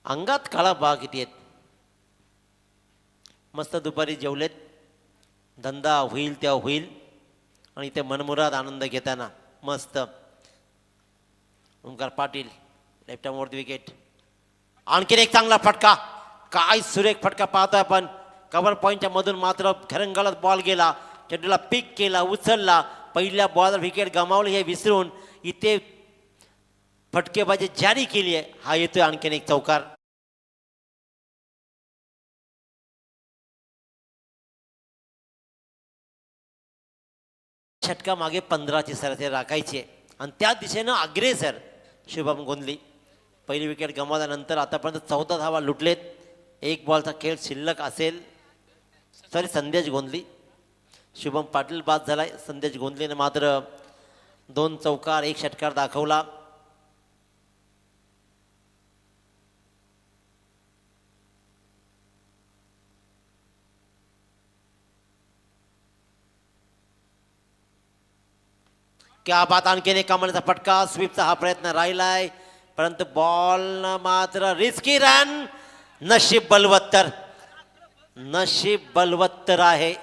अंगात काळा बाग किती आहेत. मस्त दुपारी जेवलेत, धंदा होईल तेव्हा होईल, आणि ते मनमुराद आनंद घेताना मस्त. ओंकार पाटील लेफ्ट आर्मवरती विकेट. आणखीन एक चांगला फटका, काय सुरेख फटका पाहतोय आपण. कव्हर पॉईंटच्या मधून मात्र खरंगळत बॉल गेला, चेंडूला पिक केला, उचलला. पहिल्या बॉलवर विकेट गमावली हे विसरून इथे फटकेबाजी जारी केली आहे. हा येतोय आणखीन एक चौकार. षटका मागे 15ची सरासरी राखायची आहे, आणि त्या दिशेनं अग्रेसर शुभम गोंधली. पहिली विकेट गमावल्यानंतर आतापर्यंत 14 धावा लुटलेत. एक बॉलचा खेळ शिल्लक असेल. संदेश गोंधली, शुभम पाटील बाद झालाय. संदेश गोंधलीने मात्र 2 चौकार 1 षटकार दाखवला. क्या बात, आणखीन एक कमालीचा फटका. स्वीपचा हा प्रयत्न राहिलाय, परंतु बॉल मात्र रिस्की रन. नशीब बलवत्तर, नशीब बलवत्तर आहे.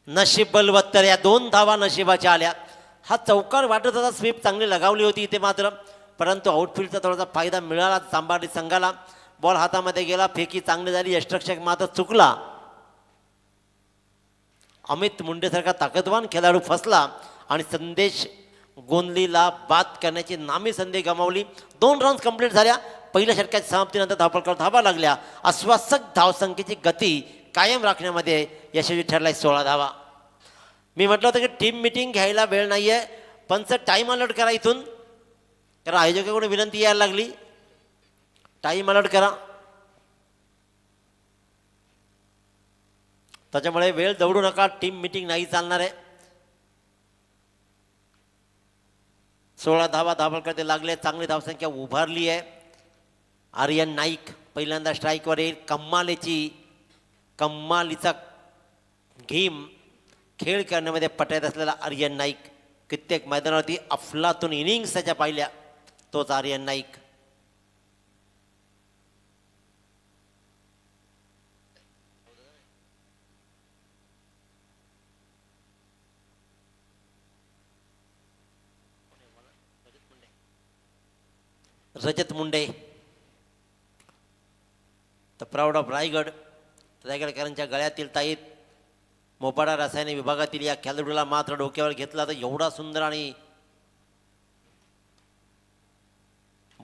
नशीब बलवत्तर, या 2 धावा नशिबाच्या आल्या. हा चौकार वाटत होता, स्वीप चांगली लगावली होती इथे मात्र, परंतु आउटफील्डचा थोडासा फायदा मिळाला चांबार्डी संघाला. बॉल हातामध्ये गेला, फेकी चांगली झाली, यष्टरक्षक मात्र चुकला. अमित मुंडेसारखा ताकदवान खेळाडू फसला, आणि संदेश गोंधलीला बाद करण्याची नामी संधी गमावली. 2 रन्स कंप्लीट झाल्या. पहिल्या षटकाच्या समाप्तीनंतर धावपळ धावा लागल्या. आश्वासक धावसंख्येची गती कायम राखण्यामध्ये यशस्वी ठरलाय 16 धावा. मी म्हटलं होतं की टीम मिटिंग घ्यायला वेळ नाही आहे, पंच टाईम अलर्ट करा इथून, कारण आयोजकाकडून विनंती यायला लागली, टाईम अलर्ट करा. त्याच्यामुळे वेळ दौडू नका, टीम मिटिंग नाही चालणार आहे. 16 धावा धावपळकर्ते लागले, चांगली धावसंख्या उभारली आहे. आर्यन नाईक पहिल्यांदा स्ट्राईकवर येईल. कम्मालीचा गेम खेळ करण्यामध्ये पटत असलेला आर्यन नाईक, कित्येक मैदानावरती अफलातून इनिंग्स त्याच्या पाहिल्या, तोच Aryan Naik. Rajat Munde, the proud of Raigad. रायगडकरांच्या गळ्यातील ताईत मोपाडा रसायने विभागातील या खेळाडूला मात्र डोक्यावर घेतला, तर एवढा सुंदर आणि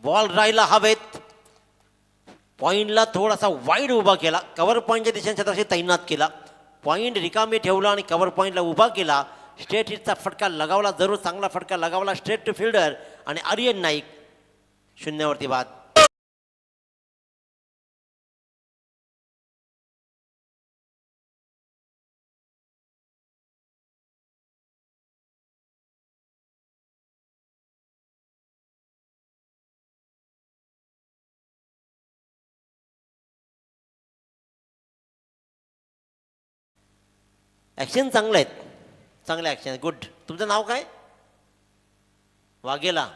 बॉल राहिला हवेत. पॉईंटला थोडासा वाईड उभा केला, कव्हर पॉईंटच्या दिशेने तशी तैनात केला. पॉईंट रिकामी ठेवला आणि कव्हर पॉईंटला उभा केला. स्ट्रेट हिटचा फटका लगावला, जरूर चांगला फटका लगावला स्ट्रेट टू फिल्डर, आणि आर्यन नाईक 0वरती बाद. ॲक्शन चांगलं आहेत, चांगले ॲक्शन आहे, गुड. तुमचं नाव काय? वाघेला,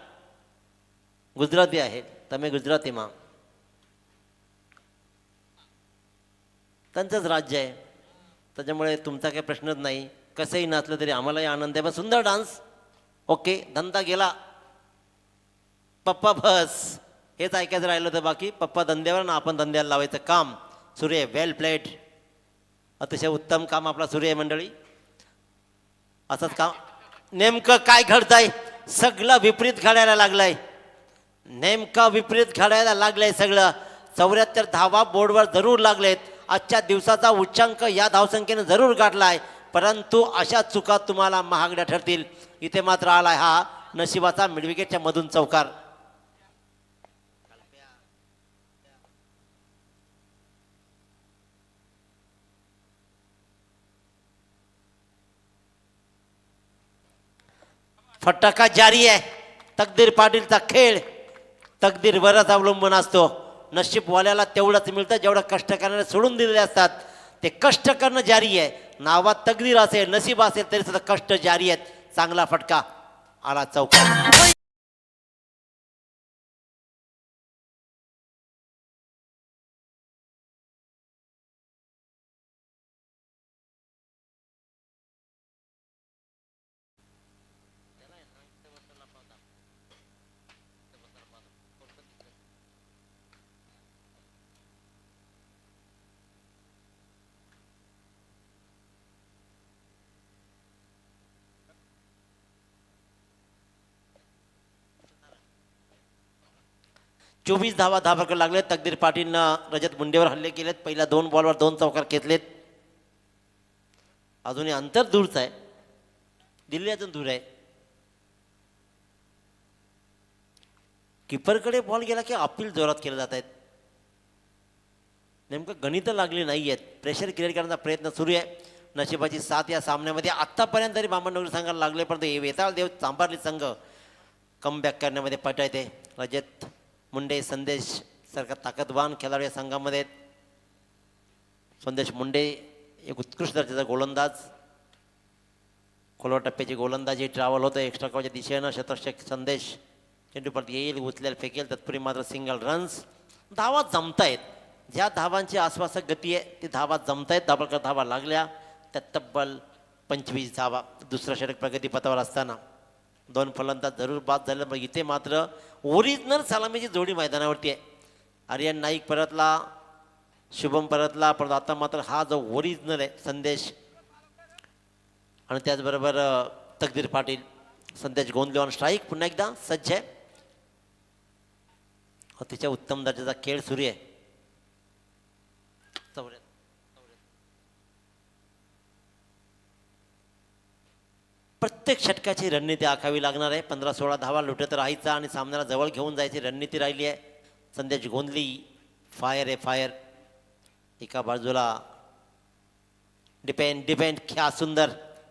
गुजराती आहे, तमे गुजराती मा. त्यांचंच राज्य आहे, त्याच्यामुळे तुमचा काही प्रश्नच नाही. कसंही नाचलं तरी आम्हालाही आनंद आहे. पण सुंदर डान्स. ओके, धंदा गेला. पप्पा बस हेच ऐकायचं राहिलं होतं. बाकी पप्पा धंद्यावर ना आपण धंद्याला लावायचं काम. सूर्य वेल प्लेड. अतिशय उत्तम काम आपला सूर्य मंडळी. असंच काम. नेमकं काय घडतंय? सगळं विपरीत घडायला लागलंय. नेमका विपरीत घडायला लागलंय सगळं. 74 धावा बोर्डवर जरूर लागलेत. आजच्या दिवसाचा उच्चांक या धावसंख्येने जरूर गाठलाय, परंतु अशा चुका तुम्हाला महागड्या ठरतील. इथे मात्र आलाय हा नशिबाचा मिडविकेटच्या मधून चौकार. फटका जारी आहे. तकदीर पाटीलचा खेळ तकदीरवरच अवलंबून असतो. नशीबवाल्याला तेवढंच मिळतं जेवढं कष्ट करणारे सोडून दिलेले असतात. ते कष्ट करणं जारी आहे. नावात तकदीर असेल, नशीब असेल तरी सुद्धा कष्ट जारी आहेत. चांगला फटका आला चौकार. चोवीस धावा धाबाकर लागलेत. तकदीर पाटीलनं रजत मुंडेवर हल्ले केलेत. पहिल्या 2 बॉलवर 2 चौकार घेतलेत. अजूनही अंतर दूरच आहे. दिल्ली अजून दूर आहे. किपरकडे बॉल गेला की अपील जोरात केले जात आहेत. नेमकं गणित लागली नाही आहेत. प्रेशर क्रिएट करण्याचा प्रयत्न सुरू आहे. नशिबाची साथ या सामन्यामध्ये आत्तापर्यंत तरी बामणनगरी संघाला लागले, परंतु वेताळ देव चांभारली संघ कमबॅक करण्यामध्ये पटायते. रजत मुंडे, संदेश सारखा ताकदवान खेळाडू या संघामध्ये. संदेश मुंडे एक उत्कृष्ट दर्जाचा गोलंदाज. खोलवा टप्प्याची गोलंदाजी ट्रॅव्हल होतं एक्स्ट्रा कॉच्या दिशेनं. शतरक्षक संदेश चेंडू परत येईल, उचलेल, फेकेल, तत्पूर्वी मात्र सिंगल रन्स. धावा जमतायत. ज्या धावांची आश्वासक गती आहे ती धावा जमतायत. धाबळकर धावा लागल्या त्या तब्बल 25 धावा. दुसरं षटक प्रगतीपथावर असताना 2 फलंदाज जरूर बाद झाले. मग इथे मात्र ओरिजिनल सलामीची जोडी मैदानावरती आहे. आर्यन नाईक परतला, शुभम परतला, परत आता मात्र हा जो ओरिजिनल आहे संदेश आणि त्याचबरोबर तकदीर पाटील. संदेश गोंधले ऑन स्ट्राईक पुन्हा एकदा सज्ज आहे. अतिशय उत्तम दर्जाचा खेळ सुरू आहे. प्रत्येक षटकाची रणनीती आखावी लागणार आहे. 15-16 धावा लुटत राहायचा आणि सामन्याला जवळ घेऊन जायची रणनीती राहिली आहे. संदेश गोंधली फायर आहे फायर. एका बाजूला डिपेंड ख्या सुंदर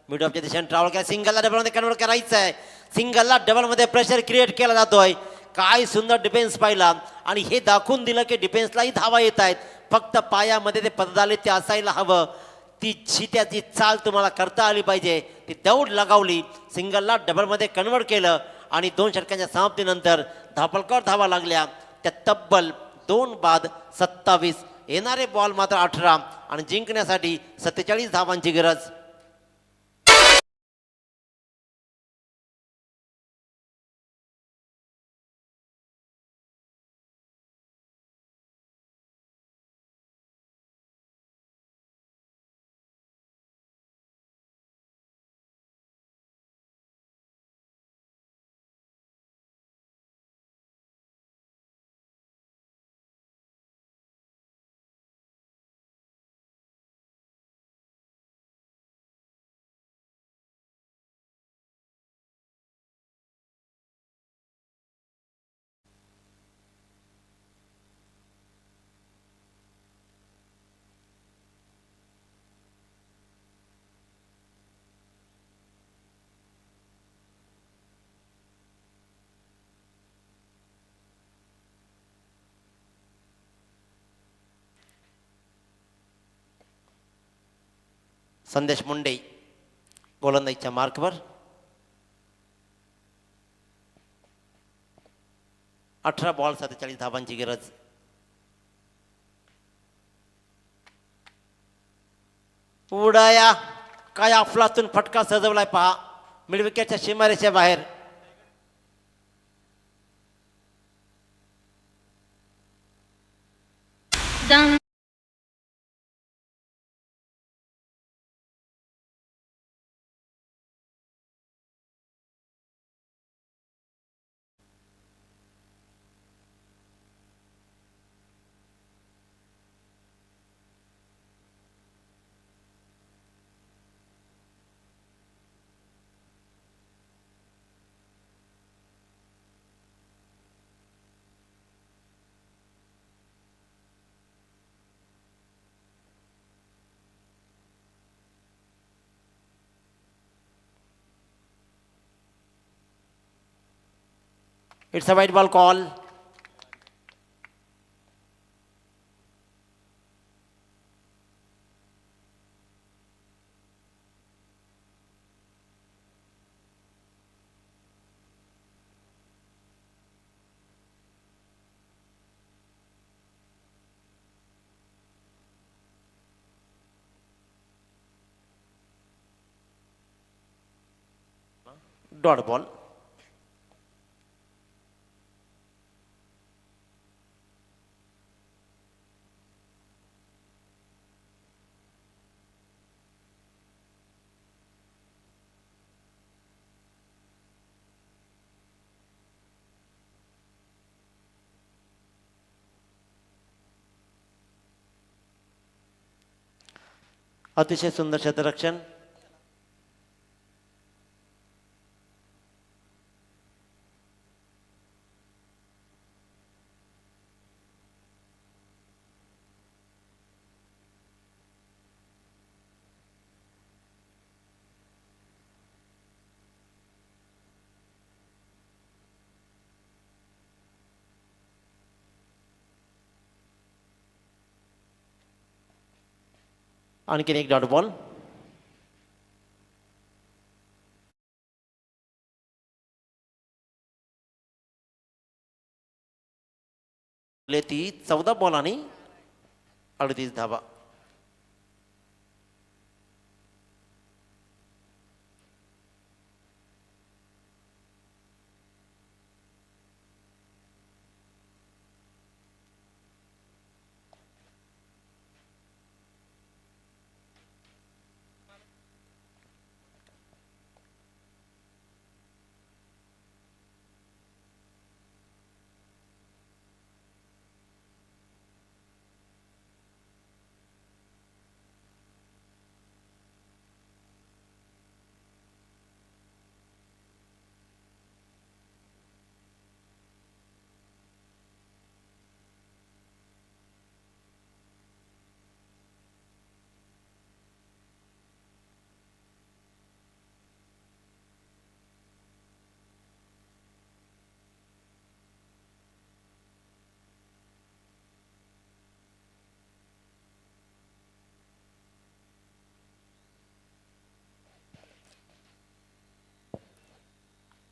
मिड ऑफच्या दिशेने ट्रॅव्हल केला. सिंगलला डबलमध्ये कन्वर्ट करायचं आहे. सिंगलला डबलमध्ये प्रेशर क्रिएट केला जातोय. काय सुंदर डिफेन्स पाहिला आणि हे दाखवून दिलं की डिफेन्सलाही धावा येत आहेत. फक्त पायामध्ये ते पददाले ते असायला हवं. ती त्याची चाल तुम्हाला करता आली पाहिजे. ती दौड लगावली, सिंगलला डबलमध्ये कन्वर्ट केलं आणि 2 षटकांच्या समाप्तीनंतर धापलकर धावा लागल्या त्या तब्बल 2 बाद 27. येणारे बॉल मात्र 18 आणि जिंकण्यासाठी 47 धावांची गरज. संदेश मुंडे गोलंदाजीच्या मार्कवर. 18 बॉल 47 धावांची गरज. उडाया काय अफलातून फटका सजवलाय पहा मिडविकेटच्या सीमारेषेच्या बाहेर. Done. इट्स अ वाईट बॉल कॉल. Dot ball. अतिशय सुंदर क्षेत्ररक्षण. आणखीन एक डॉट बॉल. ती 14 बॉल आणि 38 धावा.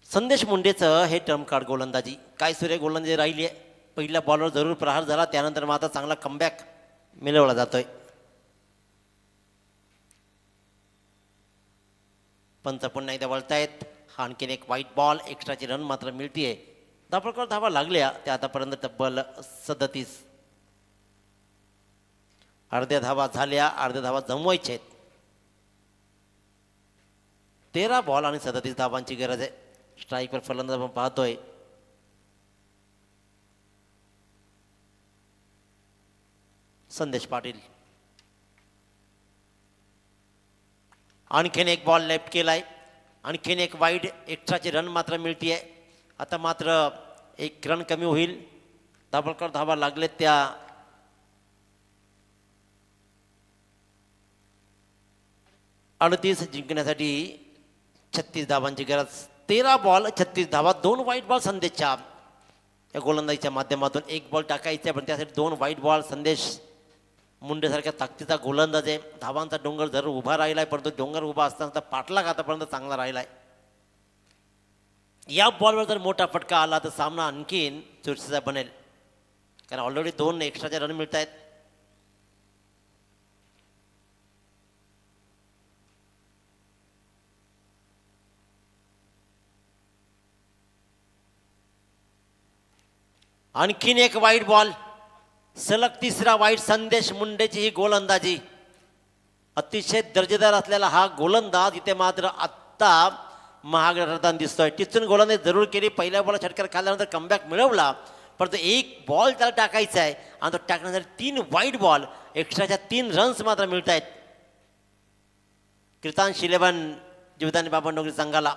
संदेश मुंडेचं हे टर्म कार्ड गोलंदाजी. काय सूर्य गोलंदाजी राहिली आहे. पहिल्या बॉलवर जरूर प्रहार झाला, त्यानंतर मात्र चांगला कमबॅक मिळवला जातोय. पंच पुन्हा एकदा वळतायत. हा आणखीन एक व्हाईट बॉल. एक्स्ट्राची रन मात्र मिळतीये. धापडकर धावा लागल्या त्या आतापर्यंत तब्बल 37. अर्ध्या धावा झाल्या, अर्ध्या धावा जमवायच्या आहेत. 13 बॉल आणि 37 धावांची गरज आहे. स्ट्राईकवर फलंदाज आपण पाहतोय. संदेश पाटील. आणखीन एक बॉल लेफ्ट केलाय. आणखीन एक वाईड. एक्स्ट्राची रन मात्र मिळतीये. आता मात्र एक रन कमी होईल. दाभोळकर धावा लागलेत त्या 38 जिंकण्यासाठी 36 धावांची गरज. 13 बॉल 36 धावा. 2 वाईट बॉल संदेशच्या या गोलंदाजीच्या माध्यमातून. एक बॉल टाकायचा पण त्यासाठी 2 वाईट बॉल. संदेश मुंडेसारख्या ताकदीचा गोलंदाज आहे. धावांचा डोंगर जर उभा राहिलाय, परंतु डोंगर उभा असताना पाठलाग आतापर्यंत चांगला राहिलाय. या बॉलवर जर मोठा फटका आला तर सामना आणखीन चुरशीचा बनेल, कारण ऑलरेडी 2 एक्स्ट्राचे रन मिळत आहेत. आणखीन एक वाईट बॉल. सलग तिसरा वाईट. संदेश मुंडेची ही गोलंदाजी. अतिशय दर्जेदार असलेला हा गोलंदाज इथे मात्र आत्ता महाग ठरताना दिसतोय. टिचून गोलंदाजी जरूर केली. पहिल्या बॉल षटकार खाल्ल्यानंतर कमबॅक मिळवला, परंतु एक बॉल त्याला टाकायचा आहे आणि तो टाकण्यासाठी 3 वाईट बॉल. एक्स्ट्राच्या 3 रन्स मात्र मिळत आहेत कृतांश 11 जीवदानी बाबा डोंगरी संघाला.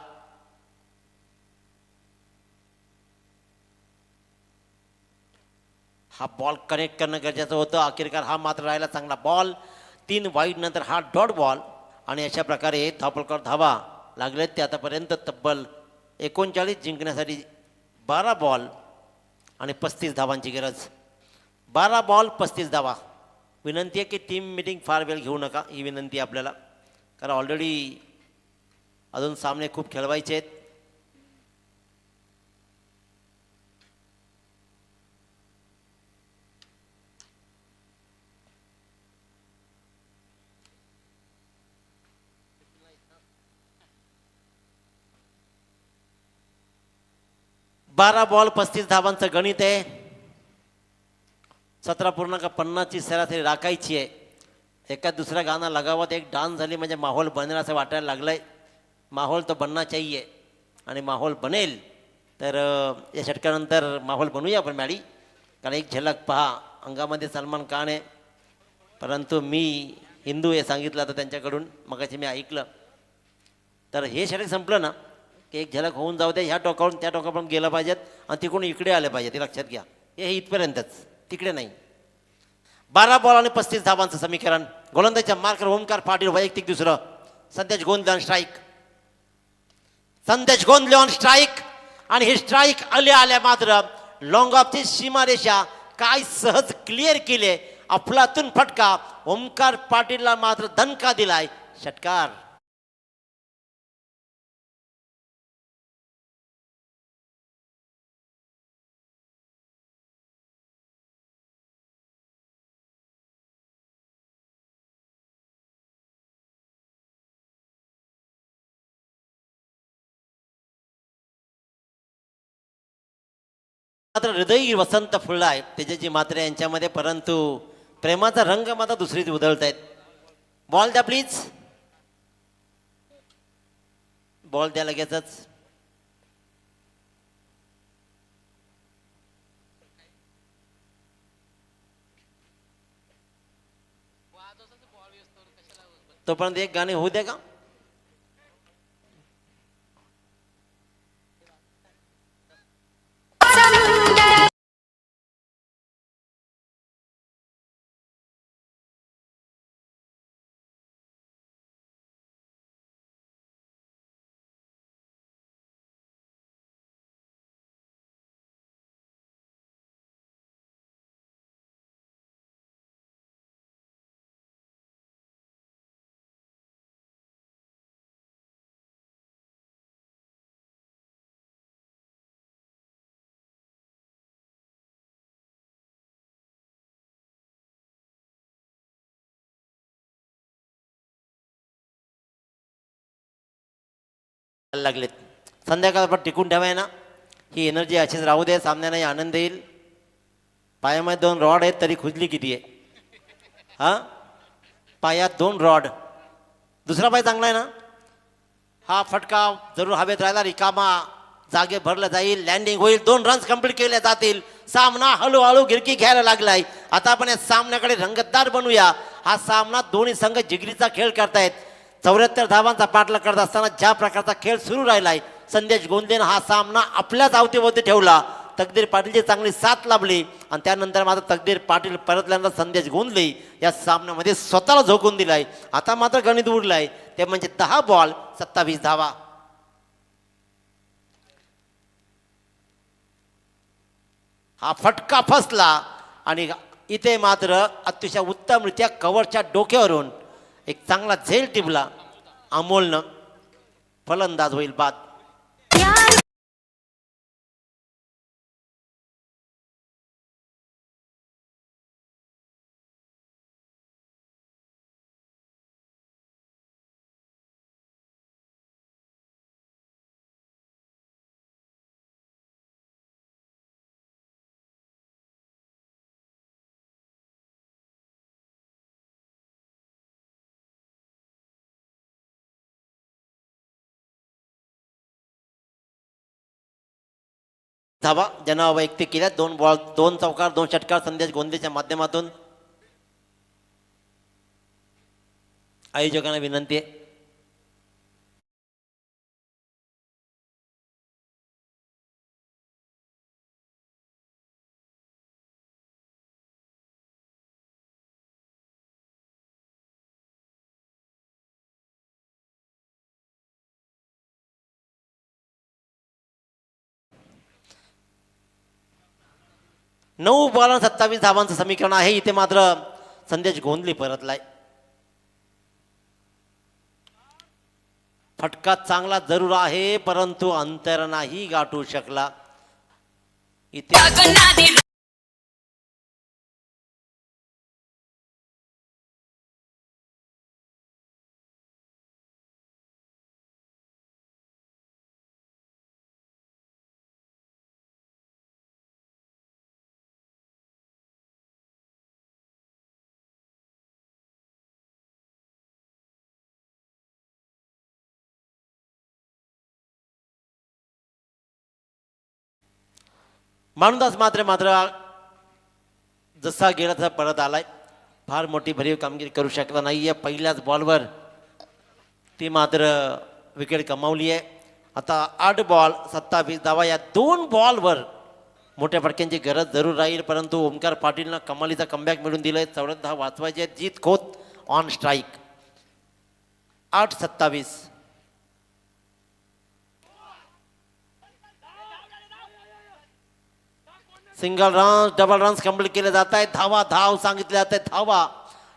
हा बॉल कनेक्ट करणं गरजेचं होतं. अखेरकार हा मात्र राहिला चांगला बॉल. 3 वाईट नंतर हा डॉट बॉल आणि अशा प्रकारे धावपळकर धावा लागलेत ते आतापर्यंत तब्बल 39 जिंकण्यासाठी 12 बॉल आणि 35 धावांची गरज. 12 बॉल 35 धावा. विनंती आहे की टीम मिटिंग फार वेळ घेऊ नका, ही विनंती आहे आपल्याला, कारण ऑलरेडी अजून सामने खूप खेळवायचे आहेत. बारा बॉल 35 धावांचं गणित आहे. 17.50ची सरासरी राखायची आहे. एका दुसऱ्या गाणं लगावत एक डान्स झाली म्हणजे माहोल बनेल असं वाटायला लागलंय. माहोल तो बनना चाहिए आणि माहोल बनेल. तर या षटकानंतर माहोल बनवूया आपण मॅडी, कारण एक झलक पहा. अंगामध्ये सलमान खान आहे, परंतु मी हिंदू हे सांगितलं तर त्यांच्याकडून मगाशी मी ऐकलं. तर हे षटक संपलं ना की एक झलक होऊन जाऊ दे. ह्या टोकावरून त्या टोकावरून गेलं पाहिजेत आणि तिकडून इकडे आले पाहिजे, ते लक्षात घ्या. हे इथपर्यंतच, तिकडे नाही. 12 बॉल आणि 35 धावांचं समीकरण. गोलंदाजीच्या मार्कर ओमकार पाटील वैयक्तिक दुसरं. संदेश गोंधले ऑन स्ट्राईक. संदेश गोंधले ऑन स्ट्राईक आणि हे स्ट्राईक आल्या मात्र लॉंग ऑफची सीमारेषा काय सहज क्लिअर केले. अफलातून फटका. ओमकार पाटीलला मात्र दणका दिलाय. षटकार. मात्र हृदय वसंत फुललाय तेजाजी मात्रे यांच्यामध्ये, परंतु प्रेमाचा रंग मात्र दुसरीच उधळत आहेत. बॉल द्या प्लीज. बॉल द्या लगेचच. तोपर्यंत एक गाणे होऊ द्या का. लागलेत. संध्याकाळपर टिकून ठेवाय ना, ही एनर्जी अशीच राहू दे. सामन्याने आनंद येईल. पायामध्ये 2 रॉड आहेत तरी खुजली किती आहे. हा, पायात 2 रॉड. दुसरा पाय चांगला आहे ना. हा फटका जरूर हवेत राहिला. रिकामा जागे भरला जाईल. लँडिंग होईल. 2 रन्स कंप्लीट केले जातील. सामना हळूहळू गिरकी घ्यायला लागलाय. आता आपण या सामन्याकडे रंगतदार बनूया. हा सामना दोन्ही संघ जिगरीचा खेळ करतायत. 74 धावांचा पाठलाग करत असताना ज्या प्रकारचा खेळ सुरू राहिलाय, संदेश गोंधलेनं हा सामना आपल्याच अवतीभोवती ठेवला. तकदीर पाटीलची चांगली साथ लाभली आणि त्यानंतर मात्र तकदीर पाटील परतल्यानंतर संदेश गोंधले या सामन्यामध्ये स्वतःला झोकून दिलाय. आता मात्र गणित उरलाय ते म्हणजे 10 बॉल 27 धावा. हा फटका फसला आणि इथे मात्र अतिशय उत्तमरित्या कव्हरच्या डोक्यावरून एक चांगला झेल टिपला अमोलनं. फलंदाज होईल बाद. धावा ज्यांना वैयक्तिक केल्या 2 चौकार 2 षटकार संदेश गोंदेच्या माध्यमातून. आयोजकांना विनंती आहे. नऊ बॉल 27 धावांचं समीकरण आहे. इथे मात्र संदेश गोंधली परतलाय. फटका चांगला जरूर आहे परंतु अंतर नाही गाठू शकला. इथे माणूदास मात्र जसा गेला तसा परत आलाय. फार मोठी भरीव कामगिरी करू शकला नाहीये. पहिल्याच बॉलवर ती मात्र विकेट कमावली आहे. आता 8 बॉल 27 धावा. या 2 बॉलवर मोठ्या फटक्यांची गरज जरूर राहील परंतु ओमकार पाटीलनं कमालीचा कमबॅक मिळून दिलाय. 14 धावा वाचवायचे. Jeet Khot on strike. 8-27. Single runs double runs complete केले जात आहेत. धाव सांगितले जात आहेत. धावा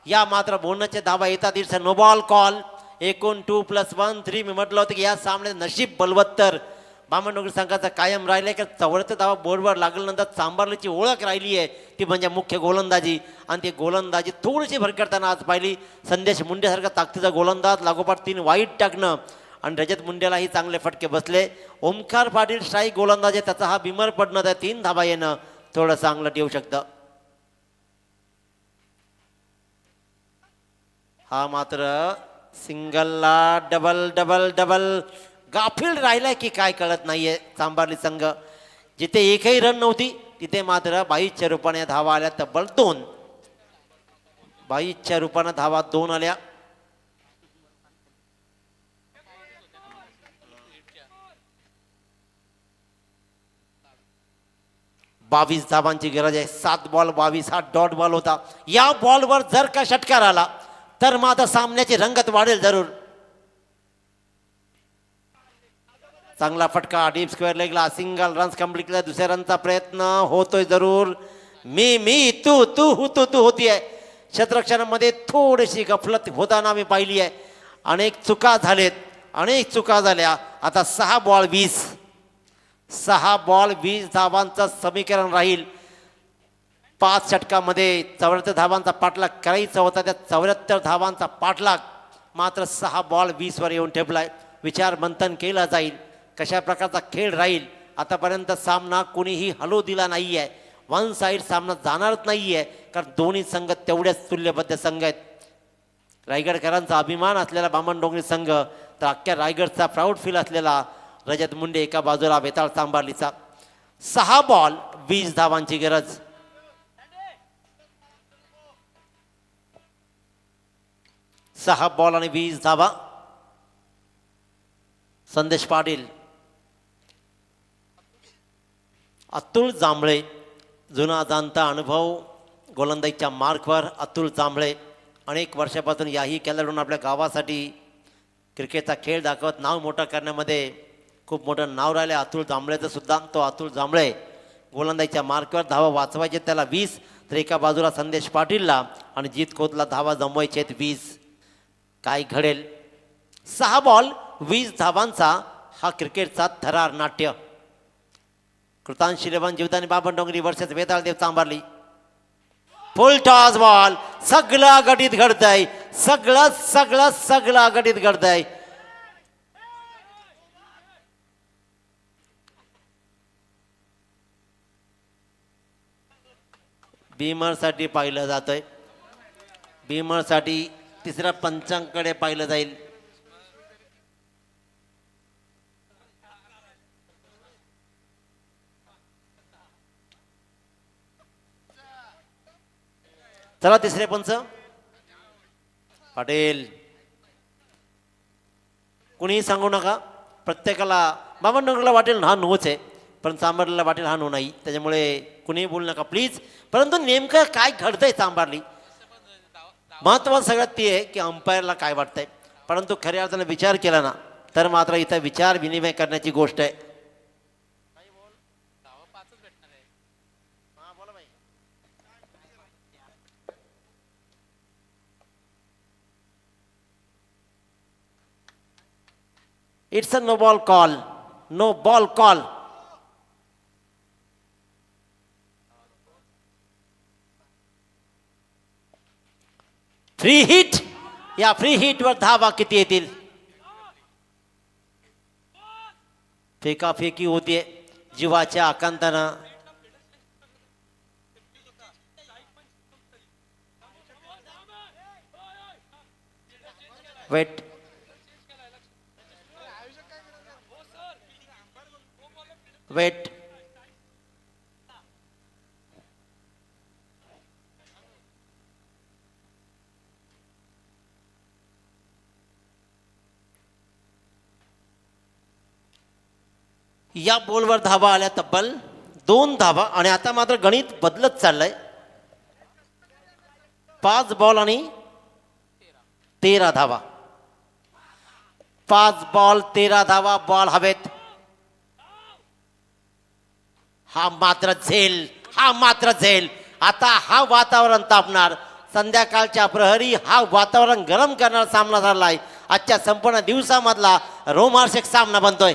या मात्र बोनसचे धावा येतात. It's no ball call. एकूण 2+1 3. मी म्हटलं होतं की या सामन्यात नशीब बलवत्तर बामणडोंगरी संघाचा कायम राहिलाय की 74 धावा बोर्डवर लागल्यानंतर चांबारलीची ओळख राहिली आहे ती म्हणजे मुख्य गोलंदाजी. आणि ती गोलंदाजी थोडीशी भरकटताना आज पाहिली. संदेश मुंडेसारखा ताकदीचा गोलंदाज लागोपाठ 3 वाईट टाकणं आणि रजत मुंडेलाही चांगले फटके बसले. ओमकार पाटील स्ट्राईक गोलंदाज आहे. त्याचा हा बिमर पडणं त्या 3 धावा येणं थोडं चांगलं येऊ शकतं. हा मात्र सिंगलला डबल डबल डबल गाफील राहिलाय की काय कळत नाहीये चांबारली संघ. जिथे एकही रन नव्हती तिथे मात्र 22च्या रूपाने धावा आल्या. तब्बल 2. 22च्या रूपाने धावा 2 आल्या. बावीस धावांची गरज आहे. 7 बॉल 22 हा डॉट बॉल होता. या बॉलवर जर का षटकार आला तर मात्र सामन्याची रंगत वाढेल जरूर. चांगला फटका डीप स्क्वेअर लेगला. सिंगल रन्स कंप्लीट केला. दुसऱ्या रनचा प्रयत्न होतोय जरूर. मी तू होतीये. क्षेत्ररक्षणामध्ये थोडीशी गफलत होताना मी पाहिली आहे. अनेक चुका झाल्या. आता 6 बॉल 20. 6 बॉल 20 धावांचं समीकरण राहील. 5 षटकामध्ये 74 धावांचा पाठलाग करायचा होता. त्या 74 धावांचा पाठलाग मात्र 6 बॉल 20 वर येऊन ठेपलाय. विचार मंथन केलं जाईल कशा प्रकारचा खेळ राहील. आतापर्यंत सामना कोणीही हलवू दिला नाही आहे. वन साईड सामना जाणारच नाही आहे कारण दोन्ही संघ तेवढ्याच तुल्यबद्ध संघ आहेत. रायगडकरांचा अभिमान असलेला बामणडोंगरी संघ तर अख्ख्या रायगडचा प्राऊड फील असलेला रजत मुंडे एका बाजूला बेताळ चांबारलीचा. 6 बॉल 20 धावांची गरज. सहा बॉल आणि 20 धावा. संदेश पाटील अतुल जांभळे जुना जाणता अनुभव गोलंदाजीच्या मार्कवर. अतुल जांभळे अनेक वर्षापासून याही खेळाडूंना आपल्या गावासाठी क्रिकेटचा खेळ दाखवत नाव मोठं करण्यामध्ये खूप मोठं नाव राहिलं अतुल जांभळेचं सुद्धा. तो अतुल जांभळे गोलंदाजीच्या मार्कवर. धावा वाचवायचे त्याला 20 तर एका बाजूला संदेश पाटीलला आणि जीत खोतला धावा जमवायचे आहेत 20. काय घडेल. 6 बॉल 20 धावांचा हा क्रिकेटचा थरार नाट्य. कृतांश शिलेवान जीवदानी बामणडोंगरी वर्षात वेताळदेव चांबारली. फुल टॉस बॉल. सगळं गटीत घडतंय. सगळं गटीत घडतंय. बीमरसाठी पाहिलं जातंय. बीमरसाठी तिसऱ्या पंचांकडे पाहिलं जाईल. चला तिसरे पंच पाटील. कुणीही सांगू नका, प्रत्येकाला बाबांडोंगरला वाटेल हा नोच आहे, पण चांभारलीला वाटेल हा नो नाही. त्याच्यामुळे कुणीही बोलू नका प्लीज. परंतु नेमकं काय घडतंय चांभारली, महत्त्वाचं सगळ्यात ते आहे की अंपायरला काय वाटतंय. परंतु खऱ्या अर्थानं विचार केला ना तर मात्र इथं विचार विनिमय करण्याची गोष्ट आहे. It's a no ball call, no ball call. Free hit. या फ्री हिटवर धावा किती येतील. फेकाफेकी होतीये जीवाच्या आकांतानं. वेट. वेट. या बॉलवर धावा आल्या तब्बल 2 धावा. आणि आता मात्र गणित बदलत चाललंय. 5 बॉल आणि 13 धावा. 5 बॉल 13 धावा. बॉल हवेत. हा मात्र झेल, हा मात्र झेल. आता हा वातावरण तापणार. संध्याकाळच्या प्रहरी हा वातावरण गरम करणारा सामना झालाय. आजच्या संपूर्ण दिवसामधला रोमांचक सामना बनतोय.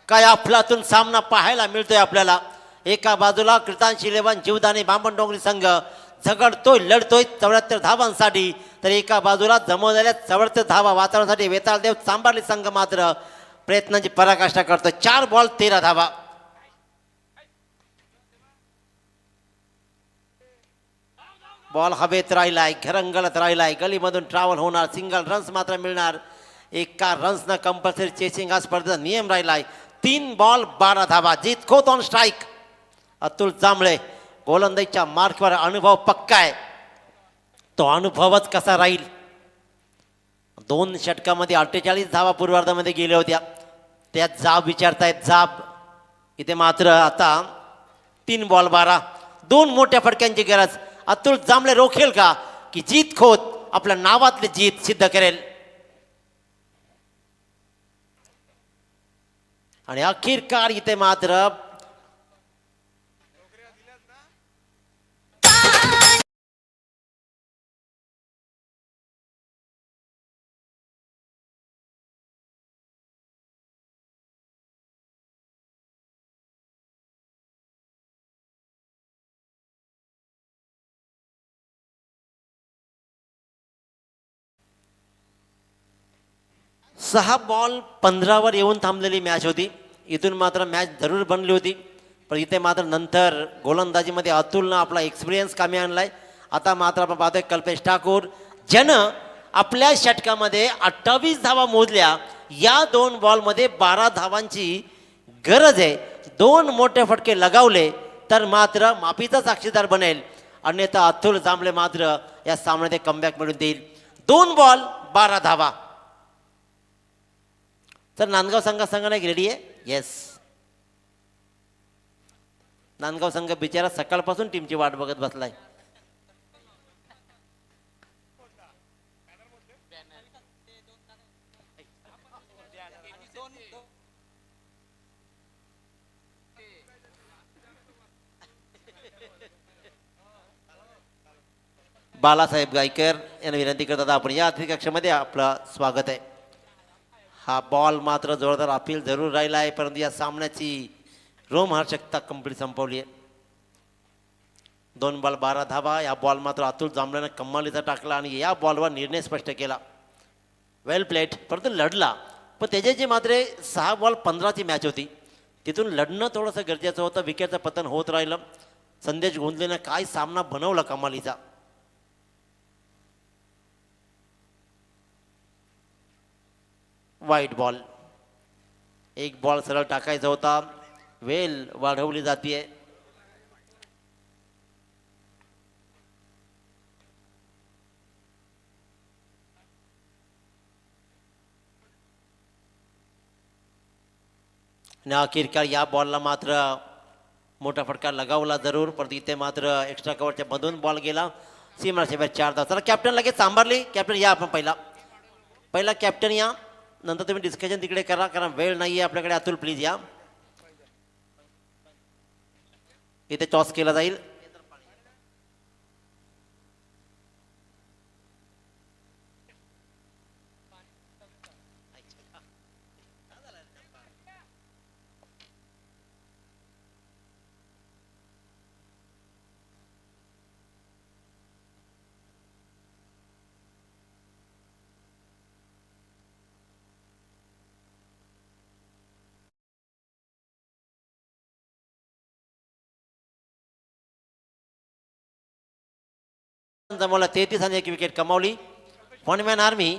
काय अफलातून सामना पाहायला मिळतोय आपल्याला. एका बाजूला कृतांश 11 जीवदानी बामणडोंगरी संघ झगडतोय, लढतोय 74 धावांसाठी. तर एका बाजूला जमवलेल्या 74 धावा वाचवण्यासाठी वेताळदेव चांभारली संघ मात्र प्रयत्नांची पराकाष्ठा करतोय. 4 बॉल 13 धावा. बॉल हवेत राहिलाय, घरंगळत राहिलाय. गलीमधून ट्रॅव्हल होणार. सिंगल रन्स मात्र मिळणार. एका रन्सनं कंपल्सरी चेसिंग हा स्पर्धेचा नियम राहिलाय. 3 बॉल 12 धावा. जीत खोत ऑन स्ट्राईक. अतुल जांभळे गोलंदाजीच्या मार्कवर अनुभव पक्का आहे. तो अनुभवच कसा राहील. 2 षटकामध्ये 48 धावा पूर्वार्धामध्ये गेल्या होत्या. त्यात जाब विचारतायत जाब. इथे मात्र आता 3 बॉल 12. 2 मोठ्या फटक्यांची गरज. अतुल जांभळे रोखेल का की जीत खोत आपल्या नावातली जीत सिद्ध करेल. आणि अखेरकार इथे मात्र सहा बॉल 15 येऊन थांबलेली मॅच होती. इथून मात्र मॅच जरूर बनली होती. पण इथे मात्र नंतर गोलंदाजीमध्ये अतुलनं आपला एक्सपिरियन्स कामी आणलाय. आता मात्र आपण पाहतोय कल्पेश ठाकूर ज्यानं आपल्या षटकामध्ये 28 धावा मोजल्या. या 2 बॉलमध्ये 12 धावांची गरज आहे. 2 मोठे फटके लगावले तर मात्र माफीचा साक्षीदार बनेल. अन्यथा अतुल जांभळे मात्र या सामन्यात कमबॅक मिळवून देईल. 2 बॉल 12 धावा. तर नांदगाव संघ नाही रेडी आहे. येस, नांदगाव संघ बिचारा सकाळपासून टीमची वाट बघत बसलाय. बालासाहेब गायकर यांना विनंती करतात आपण या अतिथी कक्षामध्ये आपलं स्वागत आहे. हा बॉल मात्र जोरदार अपील जरूर राहिला आहे. परंतु या सामन्याची रोमहर्षकता कंप्लीट संपवली आहे. 2 बॉल 12 धावा. या बॉल मात्र अतुल जांभळेनं कम्मालीचा टाकला आणि या बॉलवर निर्णय स्पष्ट केला. वेल प्लेट. परंतु लढला, पण त्याची मात्र 6 बॉल 15ची मॅच होती. तिथून लढणं थोडंसं गरजेचं होतं. विकेटचं पतन होत राहिलं. संदेश गोंधलेनं काय सामना बनवला कमालीचा. वाईट बॉल. एक बॉल सरळ टाकायचा होता. वेल वाढवली जाते. आणि अखेरकार या बॉलला मात्र मोठा फटका लगावला जरूर, पण इथे मात्र एक्स्ट्रा कव्हरच्या मधून बॉल गेला. सीमारेषेवर 4 धावा. चला कॅप्टन लगेच सांभाळली. कॅप्टन या आपण पहिला कॅप्टन या, नंतर तुम्ही डिस्कशन तिकडे करा, कारण वेळ नाही आहे आपल्याकडे. अतुल प्लीज या. इथे टॉस केला जाईल. जमवला 33 आणि 1 विकेट कमावली. फॉनमॅन आर्मी